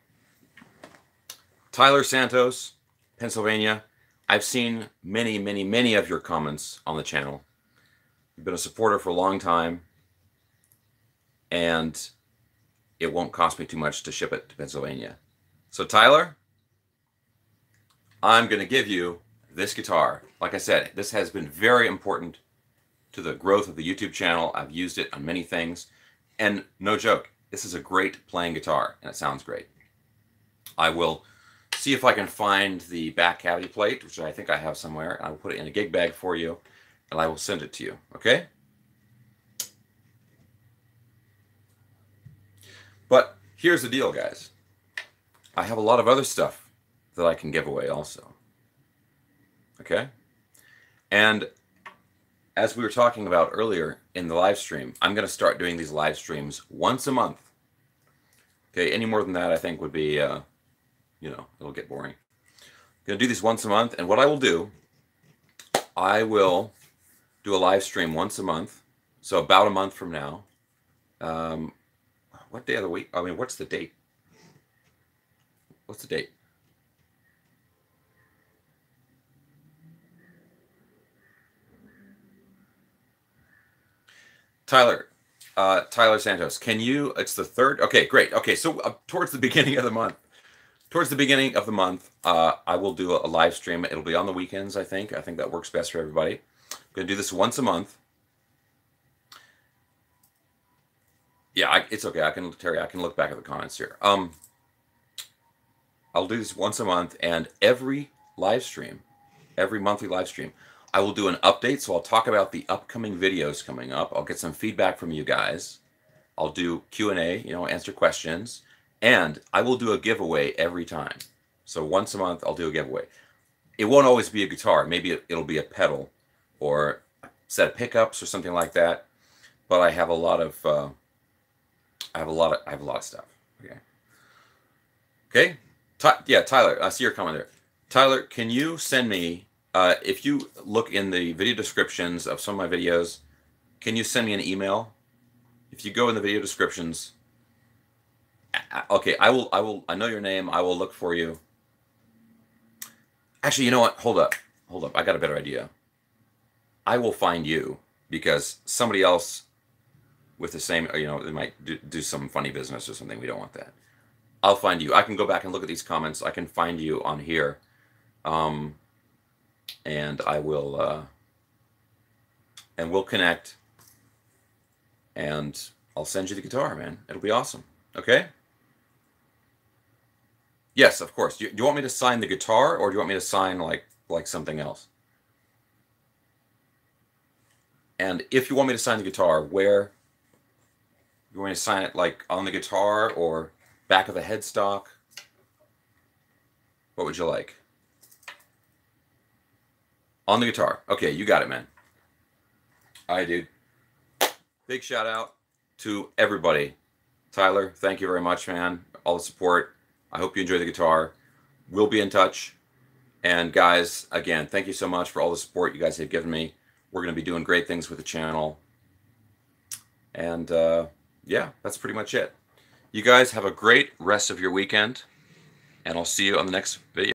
Tyler Santos, Pennsylvania. I've seen many of your comments on the channel. You've been a supporter for a long time, and it won't cost me too much to ship it to Pennsylvania. So Tyler, I'm going to give you this guitar. Like I said, this has been very important to the growth of the YouTube channel. I've used it on many things, and no joke, this is a great playing guitar, and it sounds great. I will see if I can find the back cavity plate, which I think I have somewhere. I will put it in a gig bag for you, and I will send it to you, okay? But here's the deal, guys. I have a lot of other stuff that I can give away also, okay? And as we were talking about earlier in the live stream, I'm going to start doing these live streams once a month. Okay, any more than that, I think would be, you know, it'll get boring. I'm going to do these once a month, and what I will do, I will do a live stream once a month, so about a month from now. What day of the week? I mean, what's the date? What's the date? Tyler Santos, can you, it's the 3rd? Okay, great. Okay, so towards the beginning of the month, I will do a live stream. It'll be on the weekends, I think. I think that works best for everybody. I'm going to do this once a month. Yeah, it's okay. Terry, I can look back at the comments here. I'll do this once a month, and every monthly live stream, I will do an update. So I'll talk about the upcoming videos coming up. I'll get some feedback from you guys. I'll do Q&A, you know, answer questions, and I will do a giveaway every time. So once a month, I'll do a giveaway. It won't always be a guitar. Maybe it'll be a pedal or a set of pickups or something like that. But I have a lot of stuff. Okay. Yeah, Tyler, I see your comment there. Tyler, can you send me, if you look in the video descriptions of some of my videos, can you send me an email? If you go in the video descriptions, okay, I know your name. I will look for you. Actually, you know what? Hold up. I got a better idea. I will find you because somebody else with the same, you know, they might do some funny business or something. We don't want that. I'll find you. I can go back and look at these comments. I can find you on here. And I will, and we'll connect, and I'll send you the guitar, man. It'll be awesome. Okay? Yes, of course. Do you want me to sign the guitar, or do you want me to sign like something else? And if you want me to sign the guitar, where? You want me to sign it like on the guitar or back of the headstock? What would you like? On the guitar. Okay, you got it, man. All right, dude. Big shout out to everybody. Tyler, thank you very much, man. All the support. I hope you enjoy the guitar. We'll be in touch. And guys, again, thank you so much for all the support you guys have given me. We're going to be doing great things with the channel. And yeah, that's pretty much it. You guys have a great rest of your weekend, and I'll see you on the next video.